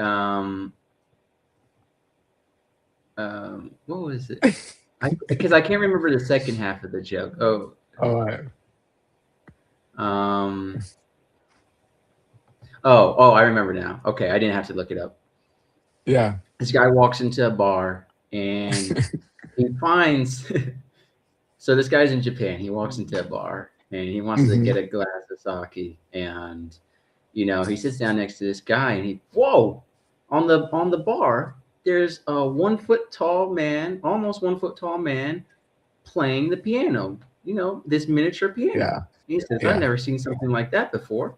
what was it? Because I can't remember the second half of the joke. Oh, all right. Oh, I remember now. Okay, I didn't have to look it up. Yeah. This guy walks into a bar and he finds. So this guy's in Japan. He walks into a bar and he wants to get a glass of sake, and he sits down next to this guy, and on the bar there's a 1 foot tall man, almost 1 foot tall man, playing the piano. This miniature piano. Yeah. He says, I've never seen something like that before.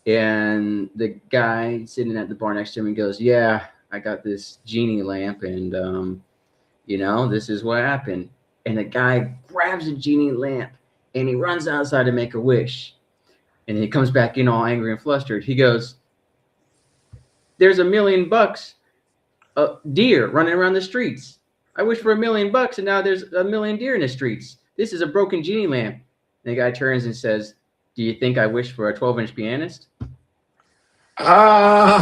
And the guy sitting at the bar next to him, he goes, yeah, I got this genie lamp, and this is what happened. And the guy grabs a genie lamp and he runs outside to make a wish. And he comes back in all angry and flustered. He goes, there's $1 million deer running around the streets. I wish for $1 million, and now there's 1 million deer in the streets. This is a broken genie lamp. And the guy turns and says, do you think I wish for a 12-inch pianist? I've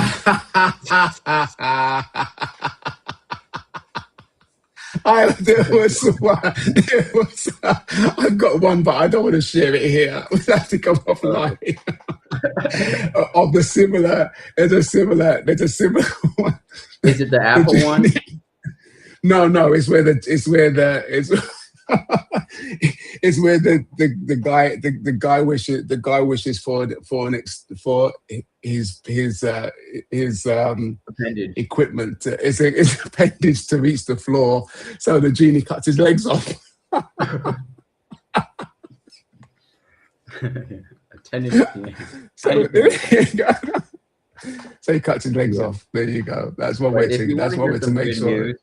got one, but I don't want to share it here. We have to come offline. Of the similar, there's a similar one. Is it the Apple one? No, it's is where the guy wishes for his Appendage. equipment is appendage to reach the floor, so the genie cuts his legs off. So he cuts his legs off. There you go. That's one way to. That's one way to make sure. News,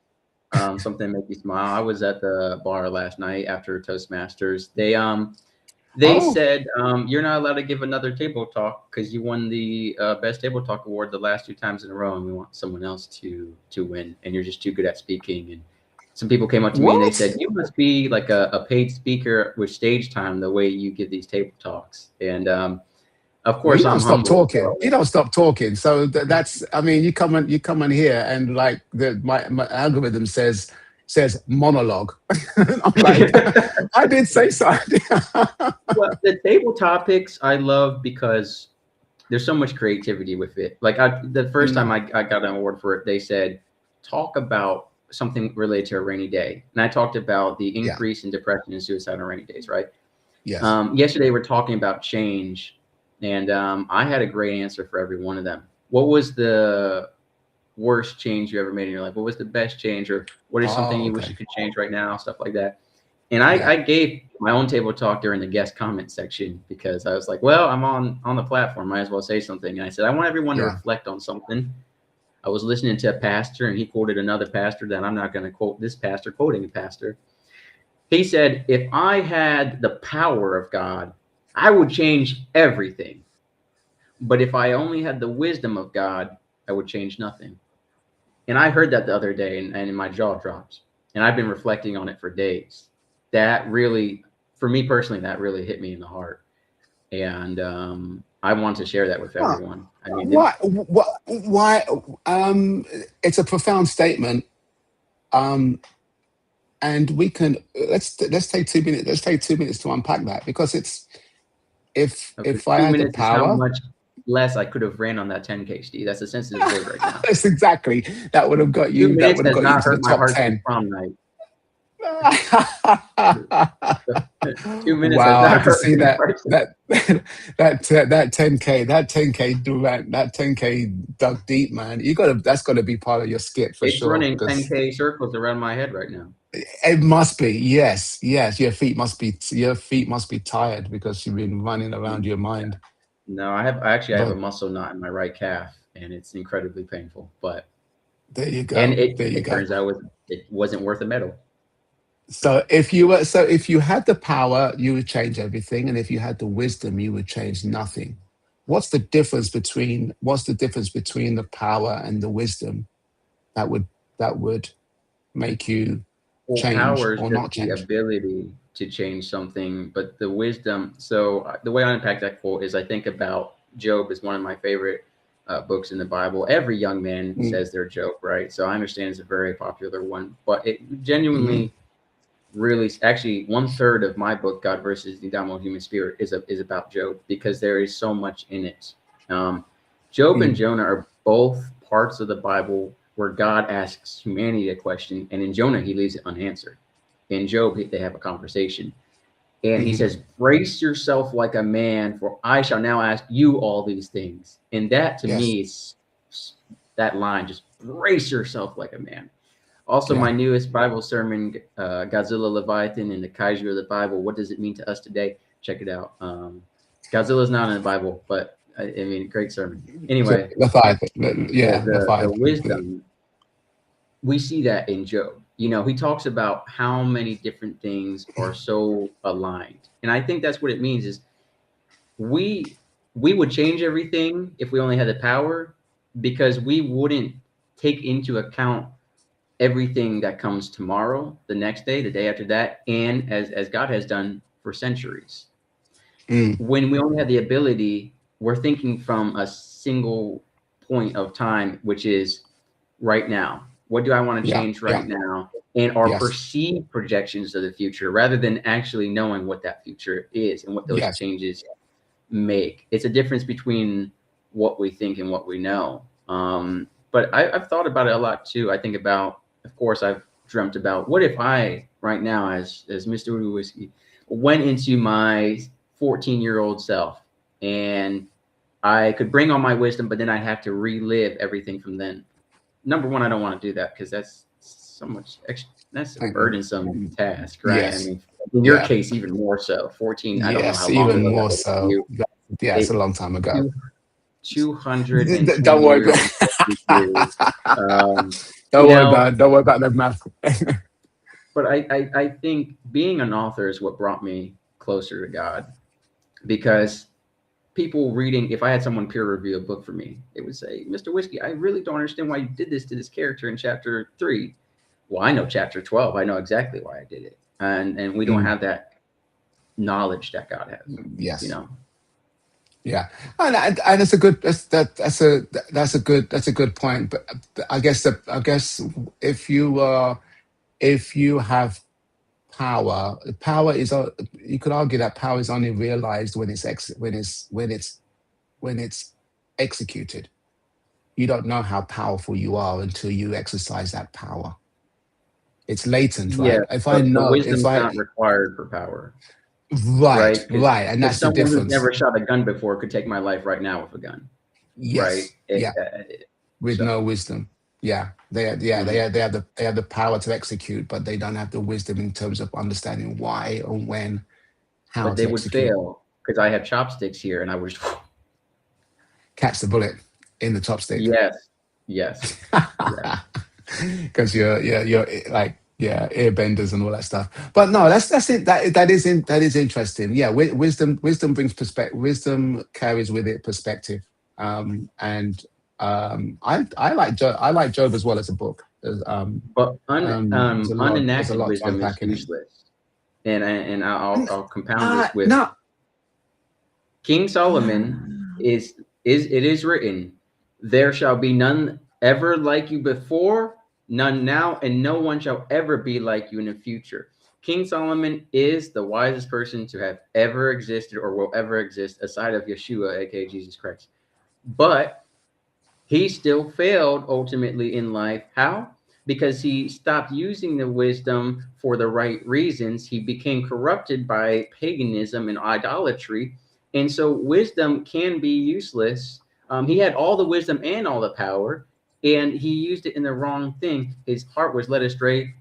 something make you smile. I was at the bar last night after Toastmasters. They said you're not allowed to give another table talk because you won the best table talk award the last 2 times in a row, and we want someone else to win, and you're just too good at speaking. And some people came up to me and they said, you must be like a paid speaker with stage time the way you give these table talks. And of course, you don't stop talking. You don't stop talking. So that's, I mean, you come on here and like my algorithm says monologue. I'm like, I did say something. Well, the table topics I love because there's so much creativity with it. Like the first time I got an award for it, they said, talk about something related to a rainy day. And I talked about the increase in depression and suicide on rainy days, right? Yes. Yesterday we're talking about change. And I had a great answer for every one of them. What was the worst change you ever made in your life? What was the best change? Or what is something you wish you could change right now? Stuff like that. And I gave my own table talk during the guest comment section because I was like, well, I'm on the platform. Might as well say something. And I said, I want everyone to reflect on something. I was listening to a pastor and he quoted another pastor that I'm not going to quote this pastor, quoting a pastor. He said, if I had the power of God, I would change everything. But if I only had the wisdom of God, I would change nothing. And I heard that the other day and my jaw dropped. And I've been reflecting on it for days. That really, for me personally, that really hit me in the heart. And I want to share that with everyone. I mean, why? It's a profound statement. And we can let's take 2 minutes. Let's take 2 minutes to unpack that because it's if I had the power. How much less I could have ran on that 10K, Steve. That's a sensitive word right now. That's exactly. That would have got you. That would have got you to the top 10. Prom night. 2 minutes. Wow, I can see that 10K, that 10K dug deep, man. That's got to be part of your skit for sure. It's running 10K circles around my head right now. It must be, yes. Your feet must be tired because you've been running around your mind. No, I have a muscle knot in my right calf, and it's incredibly painful. But there you go. And it turns out it wasn't worth a medal. So if you had the power, you would change everything, and if you had the wisdom, you would change nothing. What's the difference between the power and the wisdom that would make you change power is or not change? The ability to change something, but the wisdom. So the way I unpack that quote is I think about Job is one of my favorite books in the Bible. Every young man says they're Job, right? So I understand it's a very popular one, but it genuinely. Really, actually, 1/3 of my book, God versus the Indomitable Human Spirit, is about Job because there is so much in it. Job and Jonah are both parts of the Bible where God asks humanity a question, and in Jonah he leaves it unanswered. In Job, they have a conversation, and he says, "Brace yourself like a man, for I shall now ask you all these things." And that, to me, is that line: just brace yourself like a man. Also, my newest Bible sermon, Godzilla, Leviathan, and the Kaiju of the Bible. What does it mean to us today? Check it out. Godzilla's not in the Bible, but I mean, great sermon. Anyway, Leviathan, the wisdom. We see that in Job. You know, he talks about how many different things are so aligned, and I think that's what it means. Is we would change everything if we only had the power, because we wouldn't take into account everything that comes tomorrow, the next day, the day after that, and as God has done for centuries. When we only have the ability, we're thinking from a single point of time, which is right now. What do I want to change right now? And our perceived projections of the future, rather than actually knowing what that future is and what those changes make. It's a difference between what we think and what we know. But I've thought about it a lot too. I think about, of course, I've dreamt about? What if I, right now, as Mr. Whiskey, went into my 14-year-old self and I could bring all my wisdom, but then I have to relive everything from then. Number one, I don't want to do that because that's so much extra. That's a burdensome task, right? Yes. I mean, in your case, even more so. 14, I don't know how long even ago more that was for so. you. Yeah, it's a long time ago. 220 Don't worry years. Don't worry about the math. But I think being an author is what brought me closer to God, because people reading, if I had someone peer review a book for me, it would say, Mr. Whiskey, I really don't understand why you did this to this character in chapter 3. Well, I know chapter 12. I know exactly why I did it. And we don't have that knowledge that God has. Yes. You know. Yeah, and it's a good that's a good point. But I guess if you have power, you could argue that power is only realized when it's executed. You don't know how powerful you are until you exercise that power. It's latent, right? But wisdom's not required for power. Right, and that's the difference. Someone who's never shot a gun before could take my life right now with a gun. Yes. Right. With no wisdom. Yeah. They have the power to execute, but they don't have the wisdom in terms of understanding why or when, how. But they would fail because I have chopsticks here, and I would just catch the bullet in the chopstick. Yes. Because you're like airbenders and all that stuff. But no, that's it. That is interesting. Yeah, wisdom brings perspective. Wisdom carries with it perspective. I like Job as well as a book. But unenacted wisdom is useless. And I'll compound this with King Solomon is written, there shall be none ever like you before, none now, and no one shall ever be like you in the future. King Solomon is the wisest person to have ever existed or will ever exist aside of Yeshua, aka Jesus Christ. But he still failed ultimately in life. How? Because he stopped using the wisdom for the right reasons. He became corrupted by paganism and idolatry. And so wisdom can be useless. He had all the wisdom and all the power, and he used it in the wrong thing. His heart was led astray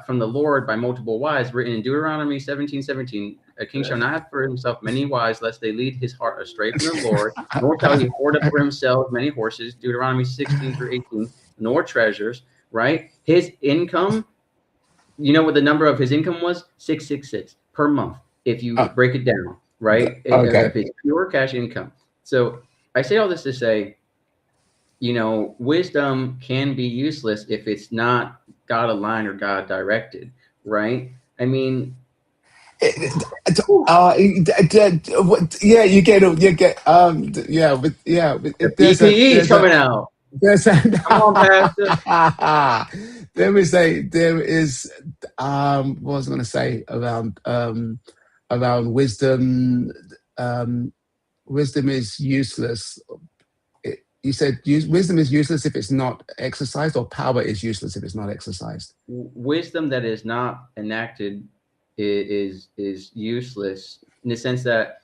from the Lord by multiple wives, written in Deuteronomy 17:17. A king shall not have for himself many wives, lest they lead his heart astray from the Lord, nor shall he hoard up for himself many horses, Deuteronomy 16-18, nor treasures, right? His income, you know what the number of his income was? 666 per month, if you break it down, right? Okay. If it's pure cash income. So I say all this to say, wisdom can be useless if it's not God aligned or God directed, right? I mean, you get PPE coming out. Come on, Pastor. There is what was I going to say around wisdom. Wisdom is useless. You said wisdom is useless if it's not exercised, or power is useless if it's not exercised. Wisdom that is not enacted is useless in the sense that,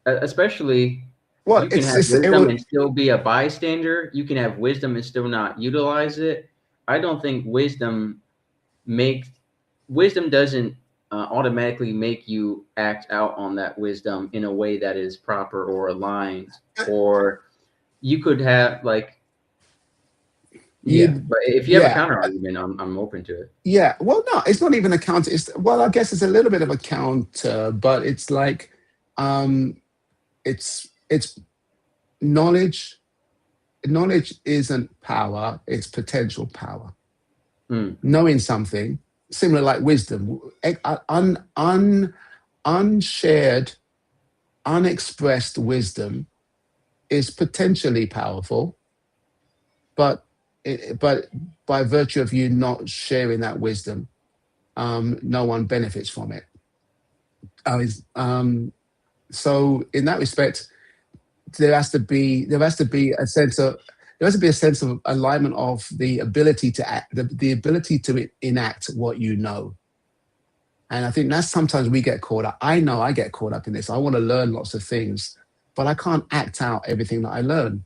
especially, you can have wisdom and still be a bystander. You can have wisdom and still not utilize it. I don't think wisdom doesn't automatically make you act out on that wisdom in a way that is proper or aligned. Or you could have but if you have a counter argument, I'm open to it. Yeah, well, no, it's not even a counter. I guess it's a little bit of a counter, but it's like, it's knowledge. Knowledge isn't power; it's potential power. Knowing something, similar like wisdom, unshared, unexpressed wisdom is potentially powerful, but by virtue of you not sharing that wisdom, no one benefits from it. So in that respect, there has to be a sense of there has to be a sense of alignment of the ability to act, the ability to enact what you know. And I think that's sometimes we get caught up. I know I get caught up in this. I want to learn lots of things, but I can't act out everything that I learn.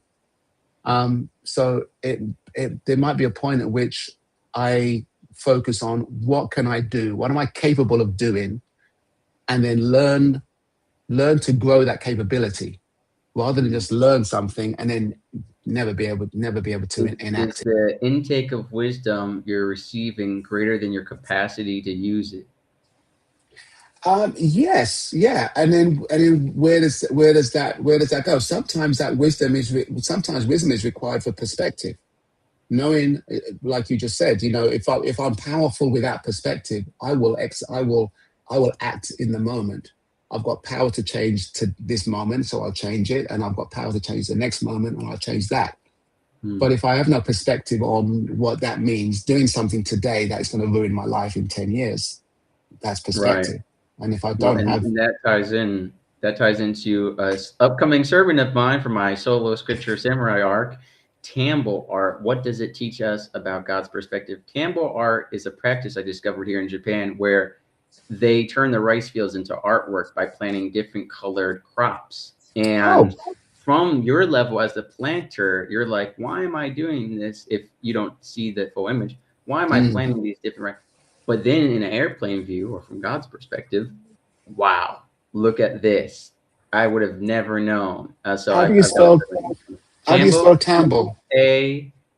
So there might be a point at which I focus on what can I do? What am I capable of doing? And then learn to grow that capability, rather than just learn something and then never be able to enact it. Is the intake of wisdom you're receiving greater than your capacity to use it? Yes, yeah, and then where does that go? Sometimes wisdom is required for perspective. Knowing, like you just said, if I'm powerful without perspective, I will act in the moment. I've got power to change to this moment, so I'll change it, and I've got power to change the next moment, and I'll change that. But if I have no perspective on what that means, doing something today that's going to ruin my life in 10 years, that's perspective. Right. And if I don't have... And that ties into an upcoming sermon of mine for my solo scripture samurai arc, Tambo art. What does it teach us about God's perspective? Tambo art is a practice I discovered here in Japan where they turn the rice fields into artwork by planting different colored crops. And from your level as the planter, you're like, why am I doing this if you don't see the full image? Why am I planting these different... But then in an airplane view, or from God's perspective, wow, look at this. I would have never known. So how do you spell Tambo?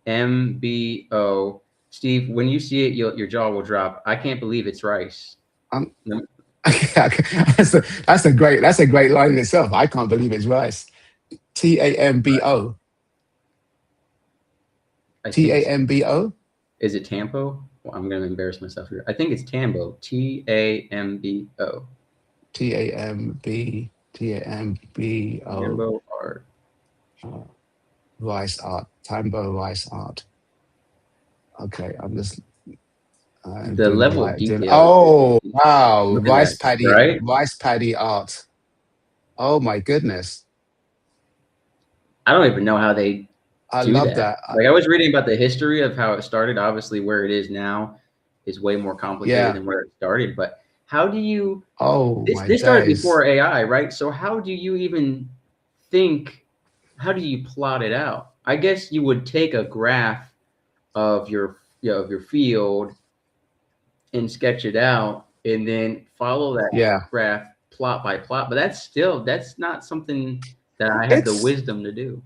Tambo. Steve, when you see it, your jaw will drop. I can't believe it's rice. That's a great line in itself. I can't believe it's rice. Tambo. Tambo. Is it Tampo? Well, I'm going to embarrass myself here. I think it's Tambo. Tambo. Tambo art. Rice art. Tambo rice art. Okay, I'm just... the level of detail. Oh, wow. Rice paddy, right? Rice paddy art. Oh, my goodness. I don't even know how they... I love that. Like, I was reading about the history of how it started. Obviously, where it is now is way more complicated than where it started. But how do you... this started before AI, right? So how do you even think... How do you plot it out? I guess you would take a graph of your field and sketch it out, and then follow that graph plot by plot. But that's not something that I have the wisdom to do.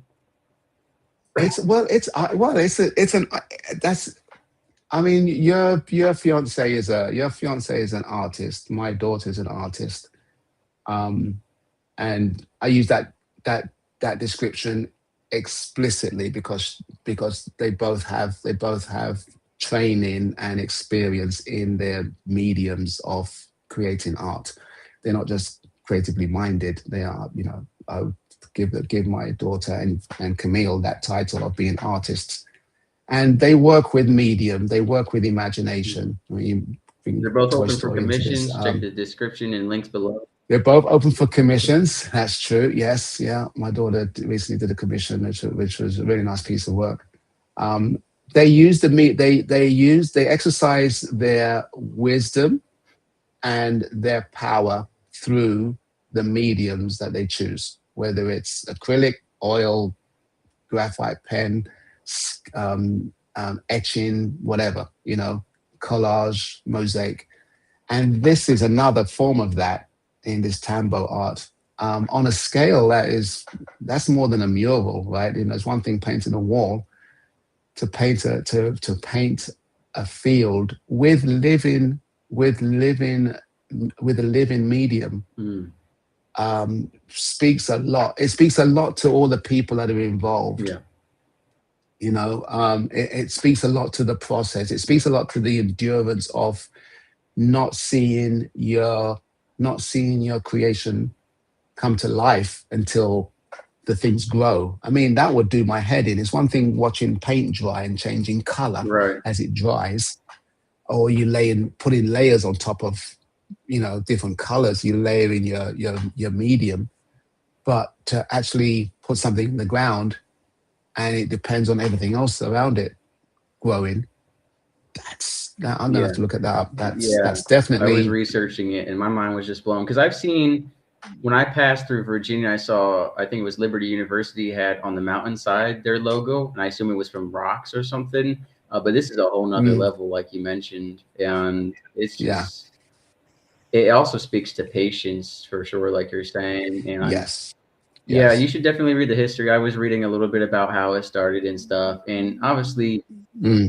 Your fiance is an artist. My daughter's an artist, and I use that description explicitly because they both have training and experience in their mediums of creating art. They're not just creatively minded. They are, I would give my daughter and Camille that title of being artists. And they work with medium, they work with imagination. They're both open for commissions. Check the description and links below. They're both open for commissions. That's true. Yes, yeah. My daughter recently did a commission, which was a really nice piece of work. They exercise their wisdom and their power through the mediums that they choose, whether it's acrylic, oil, graphite pen, etching, whatever, collage, mosaic. And this is another form of that in this Tambo art. On a scale that's more than a mural, right? It's one thing painting a wall. To paint a field with a living medium speaks a lot. It speaks a lot to all the people that are involved. Yeah. It speaks a lot to the process. It speaks a lot to the endurance of not seeing your creation come to life until the things grow. I mean, that would do my head in. It's one thing watching paint dry and changing color as it dries, or you putting layers on top of, different colors. You layer in your medium, but to actually put something in the ground and it depends on everything else around it growing, I'm gonna have to look at that up. That's definitely. I was researching it, and my mind was just blown because I've seen, when I passed through Virginia, I think it was Liberty University had on the mountainside their logo, and I assume it was from rocks or something. But this is a whole nother level, like you mentioned, and it's just. It also speaks to patience for sure, like you're saying. And yeah, you should definitely read the history. I was reading a little bit about how it started and stuff, and obviously,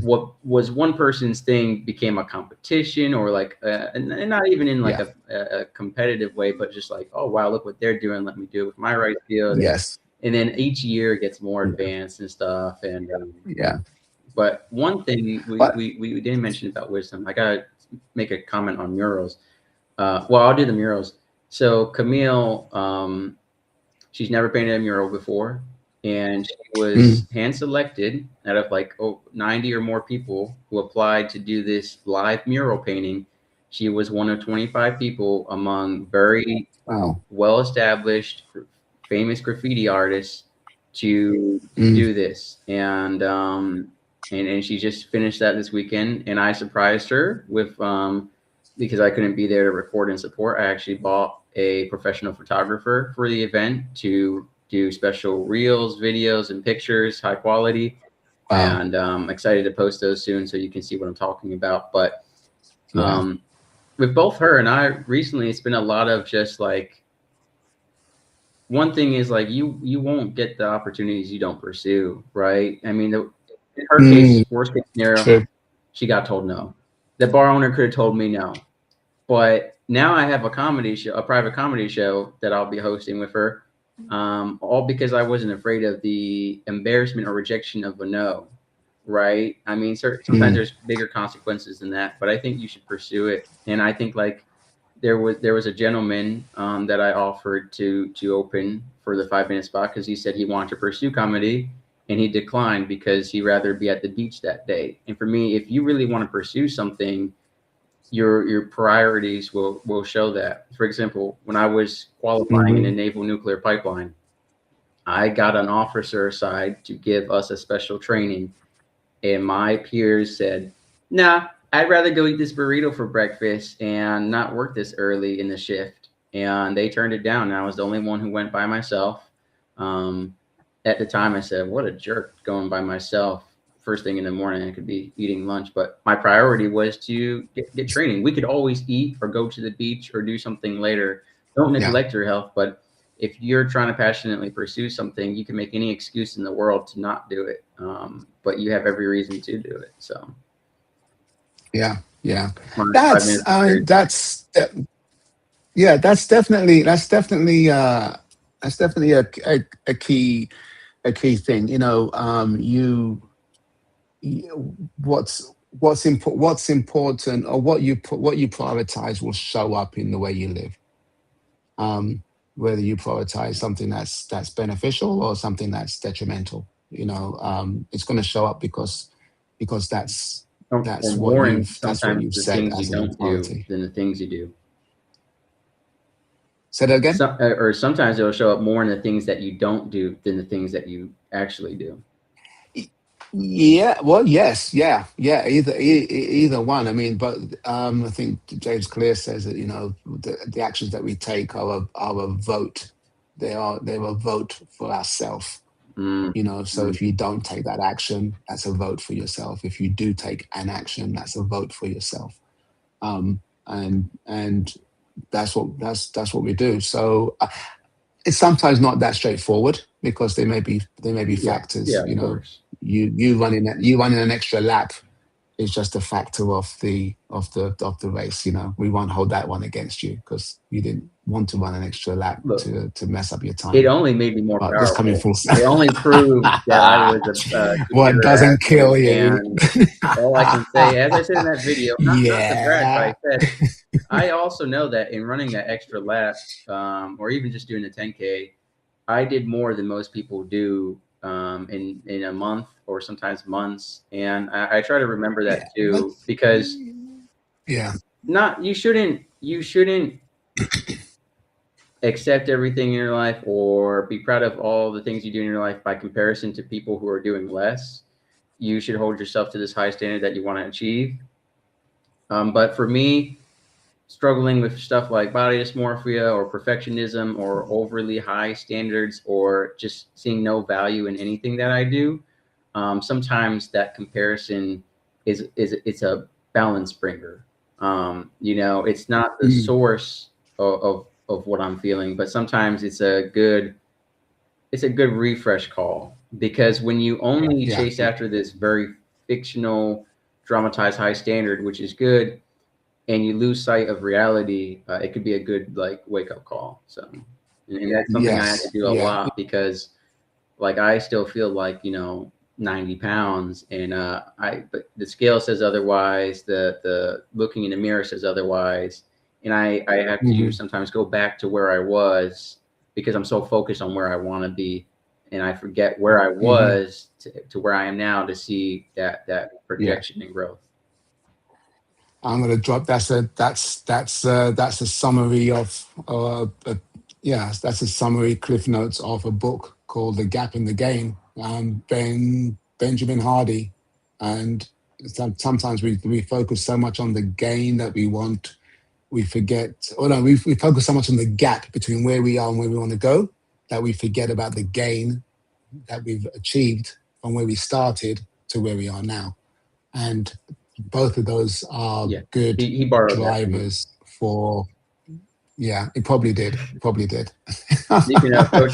what was one person's thing became a competition, or like, and not even in like a competitive way, but just like, oh wow, look what they're doing, let me do it with my rice field. And then each year it gets more advanced and stuff. And but one thing we didn't mention about wisdom, I gotta make a comment on murals. Well, I'll do the murals. So Camille, she's never painted a mural before, and she was hand selected out of like 90 or more people who applied to do this live mural painting. She was one of 25 people among very well-established, famous graffiti artists to do this. And she just finished that this weekend, and I surprised her with because I couldn't be there to record and support. I actually bought a professional photographer for the event to do special reels, videos, and pictures, high quality. And I'm excited to post those soon so you can see what I'm talking about. But with both her and I recently, it's been a lot of just like, one thing is like, you won't get the opportunities you don't pursue, right? I mean, in her case, worst case scenario, she got told no. The bar owner could have told me no. But now I have a private comedy show that I'll be hosting with her, all because I wasn't afraid of the embarrassment or rejection of a no, right? I mean, sometimes there's bigger consequences than that, but I think you should pursue it. And I think like there was a gentleman that I offered to open for the 5-minute spot because he said he wanted to pursue comedy, and he declined because he'd rather be at the beach that day. And for me, if you really want to pursue something, your priorities will show that. For example, when I was qualifying in the Naval Nuclear Pipeline, I got an officer aside to give us a special training, and my peers said, nah, I'd rather go eat this burrito for breakfast and not work this early in the shift. And they turned it down, and I was the only one who went by myself. At the time I said, what a jerk going by myself first thing in the morning. I could be eating lunch, but my priority was to get training. We could always eat or go to the beach or do something later. Don't neglect your health, but if you're trying to passionately pursue something, you can make any excuse in the world to not do it. But you have every reason to do it. So that's definitely a key thing. What's important, or what you prioritize will show up in the way you live. Whether you prioritize something that's beneficial or something that's detrimental, it's going to show up because that's what you've said as an priority. Than the things you do. Say that again. Or sometimes it'll show up more in the things that you don't do than the things that you actually do. Yeah, well, yes, yeah, either one. I mean, but I think James Clear says that the actions that we take are a vote. They're a vote for ourselves. So if you don't take that action, that's a vote for yourself. If you do take an action, that's a vote for yourself. And that's what we do. So it's sometimes not that straightforward because there may be factors. You running an extra lap is just a factor of the race. We won't hold that one against you because you didn't want to run an extra lap to mess up your time. It only made me more powerful. Just coming full it only proved that I was a what doesn't kill you. And all I can say, as I said in that video, not to brag, but I said I also know that in running that extra lap, or even just doing the 10K, I did more than most people do in a month or sometimes months. And I try to remember that too, because you shouldn't accept everything in your life or be proud of all the things you do in your life by comparison to people who are doing less. You should hold yourself to this high standard that you want to achieve. But for me, struggling with stuff like body dysmorphia or perfectionism or overly high standards or just seeing no value in anything that I do, sometimes that comparison is it's a balance bringer. It's not the source of what I'm feeling, but sometimes it's a good refresh call, because when you only chase after this very fictional, dramatized high standard, which is good, and you lose sight of reality, it could be a good wake up call. So, and that's something I have to do a lot, because I still feel 90 pounds, and but the scale says otherwise. The looking in the mirror says otherwise, and I have to sometimes go back to where I was, because I'm so focused on where I want to be, and I forget where I was to where I am now, to see that projection and growth. I'm going to drop. That's a summary of that's a summary cliff notes of a book called The Gap in the Gain. Benjamin Hardy, and sometimes we focus so much on the gain that we want, we forget. Or no, we focus so much on the gap between where we are and where we want to go, that we forget about the gain that we've achieved from where we started to where we are now. And both of those are good he drivers for. Yeah, he probably did. Coach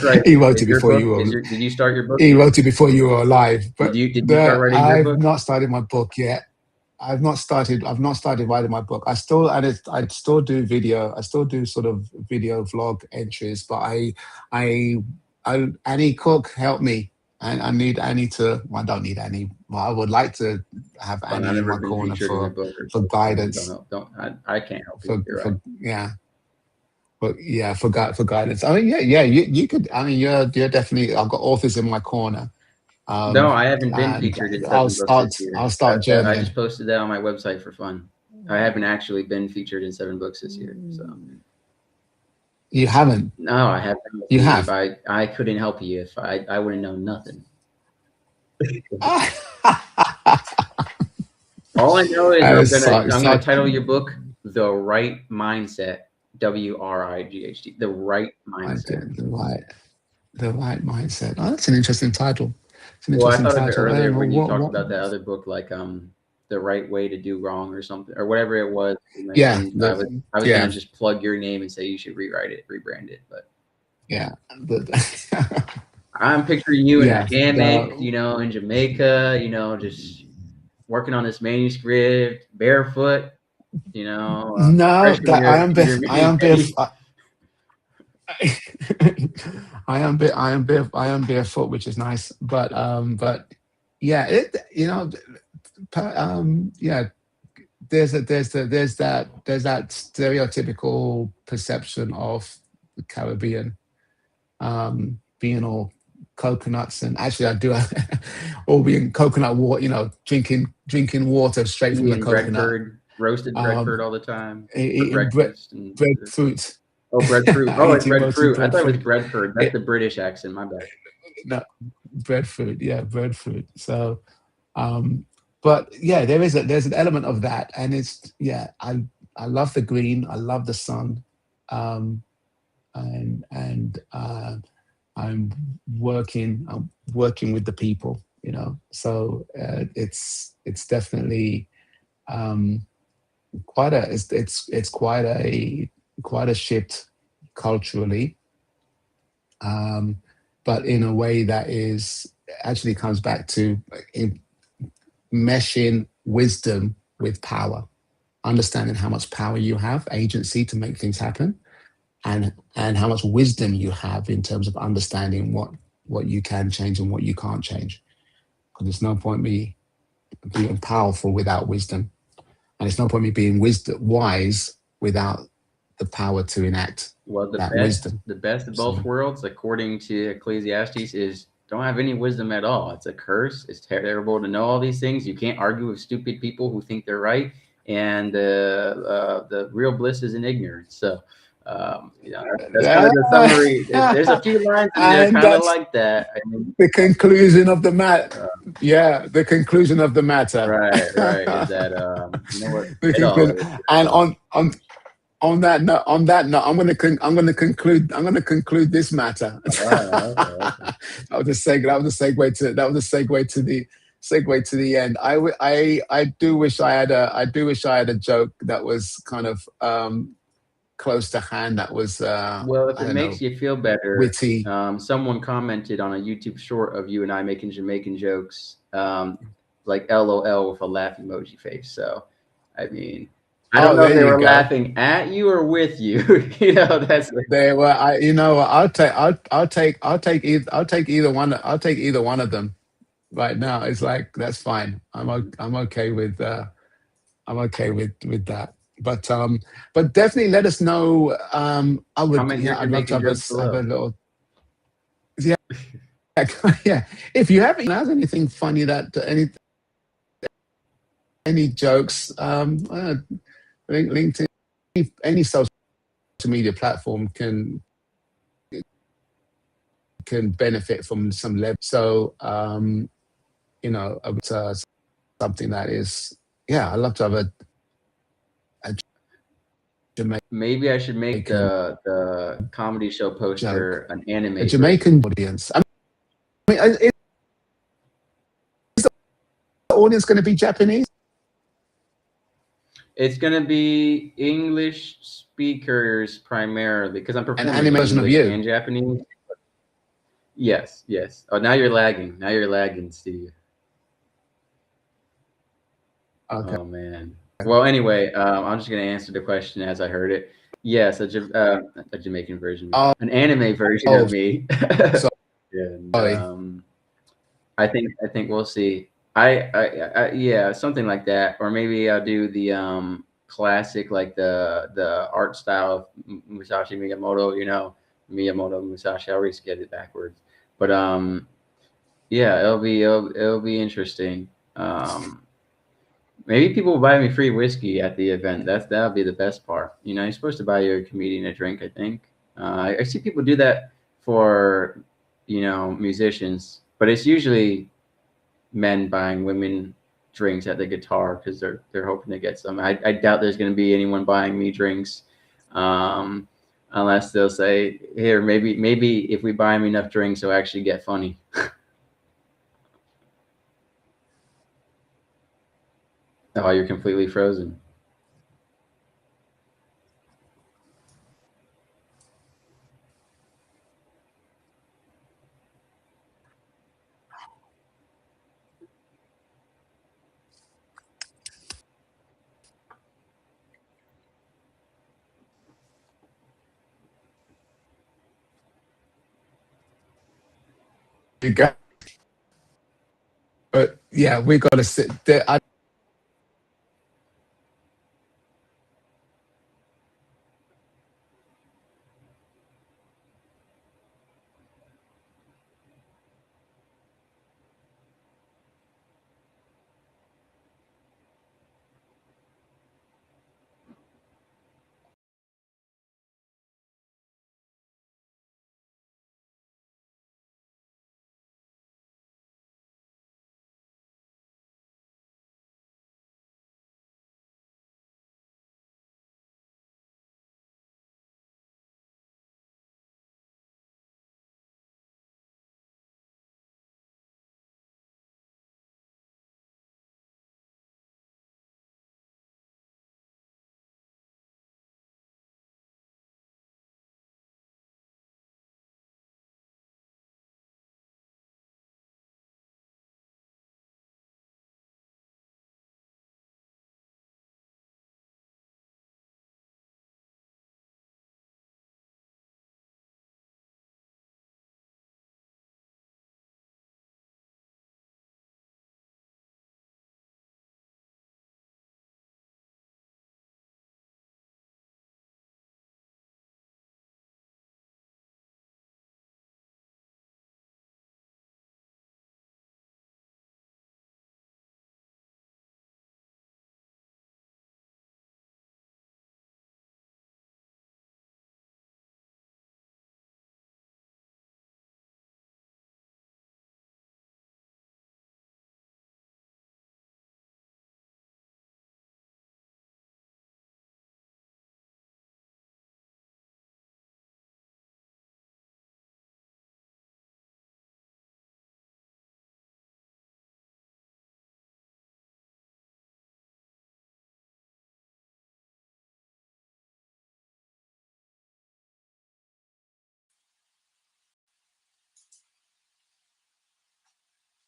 Wright, he wrote it before you were. Did you start your book? He wrote it before you were alive. But did you start writing your book? I've not started my book yet. I've not started writing my book. I still do video. I still do sort of video vlog entries. But Annie Cook, help me. I need Annie to. Well, I don't need Annie. Well, I would like to have Annie in my corner for guidance. I can't help you. For guidance. I mean, you could. I mean, you're definitely. I've got authors in my corner. No, I haven't been featured in 7 books this year. I'll start journaling. I just posted that on my website for fun. I haven't actually been featured in 7 books this year. So you haven't? No, I haven't. You have? I couldn't help you if I wouldn't know nothing. All I know is I'm gonna title your book "The Right Mindset." WRIGHT. The Right Mindset. The Right Mindset. Oh, that's an interesting title. It's an interesting title. Earlier when you talked about that other book, The Right Way to Do Wrong or something, or whatever it was. Yeah. I was gonna just plug your name and say you should rebrand it, but I'm picturing you in a hammock, in Jamaica, just working on this manuscript, barefoot. No, I am barefoot, which is nice, but yeah, there's that stereotypical perception of the Caribbean being all coconuts, and actually I do all being coconut water, drinking water straight from the coconut. Roasted breadfruit all the time. Breadfruit. Oh, breadfruit. Oh, it's breadfruit. I thought it was breadfruit. That's the British accent. My bad. No, breadfruit. Yeah, breadfruit. So, but yeah, there's an element of that, and it's I love the green. I love the sun, and I'm working with the people. So it's definitely. It's quite a shift culturally, but in a way that is actually comes back to meshing wisdom with power, understanding how much power you have, agency to make things happen, and how much wisdom you have in terms of understanding what you can change and what you can't change. Because there's no point me being powerful without wisdom. And it's no point me being wise without the power to enact wisdom. The best of both worlds, according to Ecclesiastes, is don't have any wisdom at all. It's a curse. It's terrible to know all these things. You can't argue with stupid people who think they're right. And the real bliss is in ignorance. So That's kind of the summary. There's a few lines in there kind of like that. I mean, the conclusion of the matter. Yeah, the conclusion of the matter. Right. Is that you know what? The conclusion. And on that note, I'm going to conclude this matter. Okay. That was a segue to the end. I do wish I had a joke that was kind of close to hand. That was well, if it makes you feel better, witty. Someone commented on a YouTube short of you and I making Jamaican jokes, like LOL with a laugh emoji face. So, I mean, I don't know if they were laughing at you or with you. That's they were. I'll take either one. I'll take either one of them. Right now, it's like that's fine. I'm okay with that. But definitely let us know. I'd love to have a little. Yeah, yeah. If you have anything funny any jokes, LinkedIn, any social media platform can benefit from some level. So, something that is, I'd love to have a Jamaican. Maybe I should make the comedy show poster an anime. A Jamaican audience. I mean, is the audience going to be Japanese? It's going to be English speakers primarily because I'm performing an animation English of you and Japanese. Yes. Oh, now you're lagging, Steve. Okay. Oh man. Well, anyway, I'm just gonna answer the question as I heard it. Yes, a Jamaican version, an anime version of me. And, I think we'll see. Yeah, something like that, or maybe I'll do the classic, like the art style of Musashi Miyamoto. Miyamoto Musashi. I always get it backwards, but yeah, it'll be interesting. Maybe people will buy me free whiskey at the event. That'll be the best part. You're supposed to buy your comedian a drink, I think. I see people do that for, musicians, but it's usually men buying women drinks at the guitar because they're hoping to get some. I doubt there's going to be anyone buying me drinks, unless they'll say, here, maybe if we buy him enough drinks, he'll actually get funny. Oh, you're completely frozen. You go. But yeah, we got to sit there.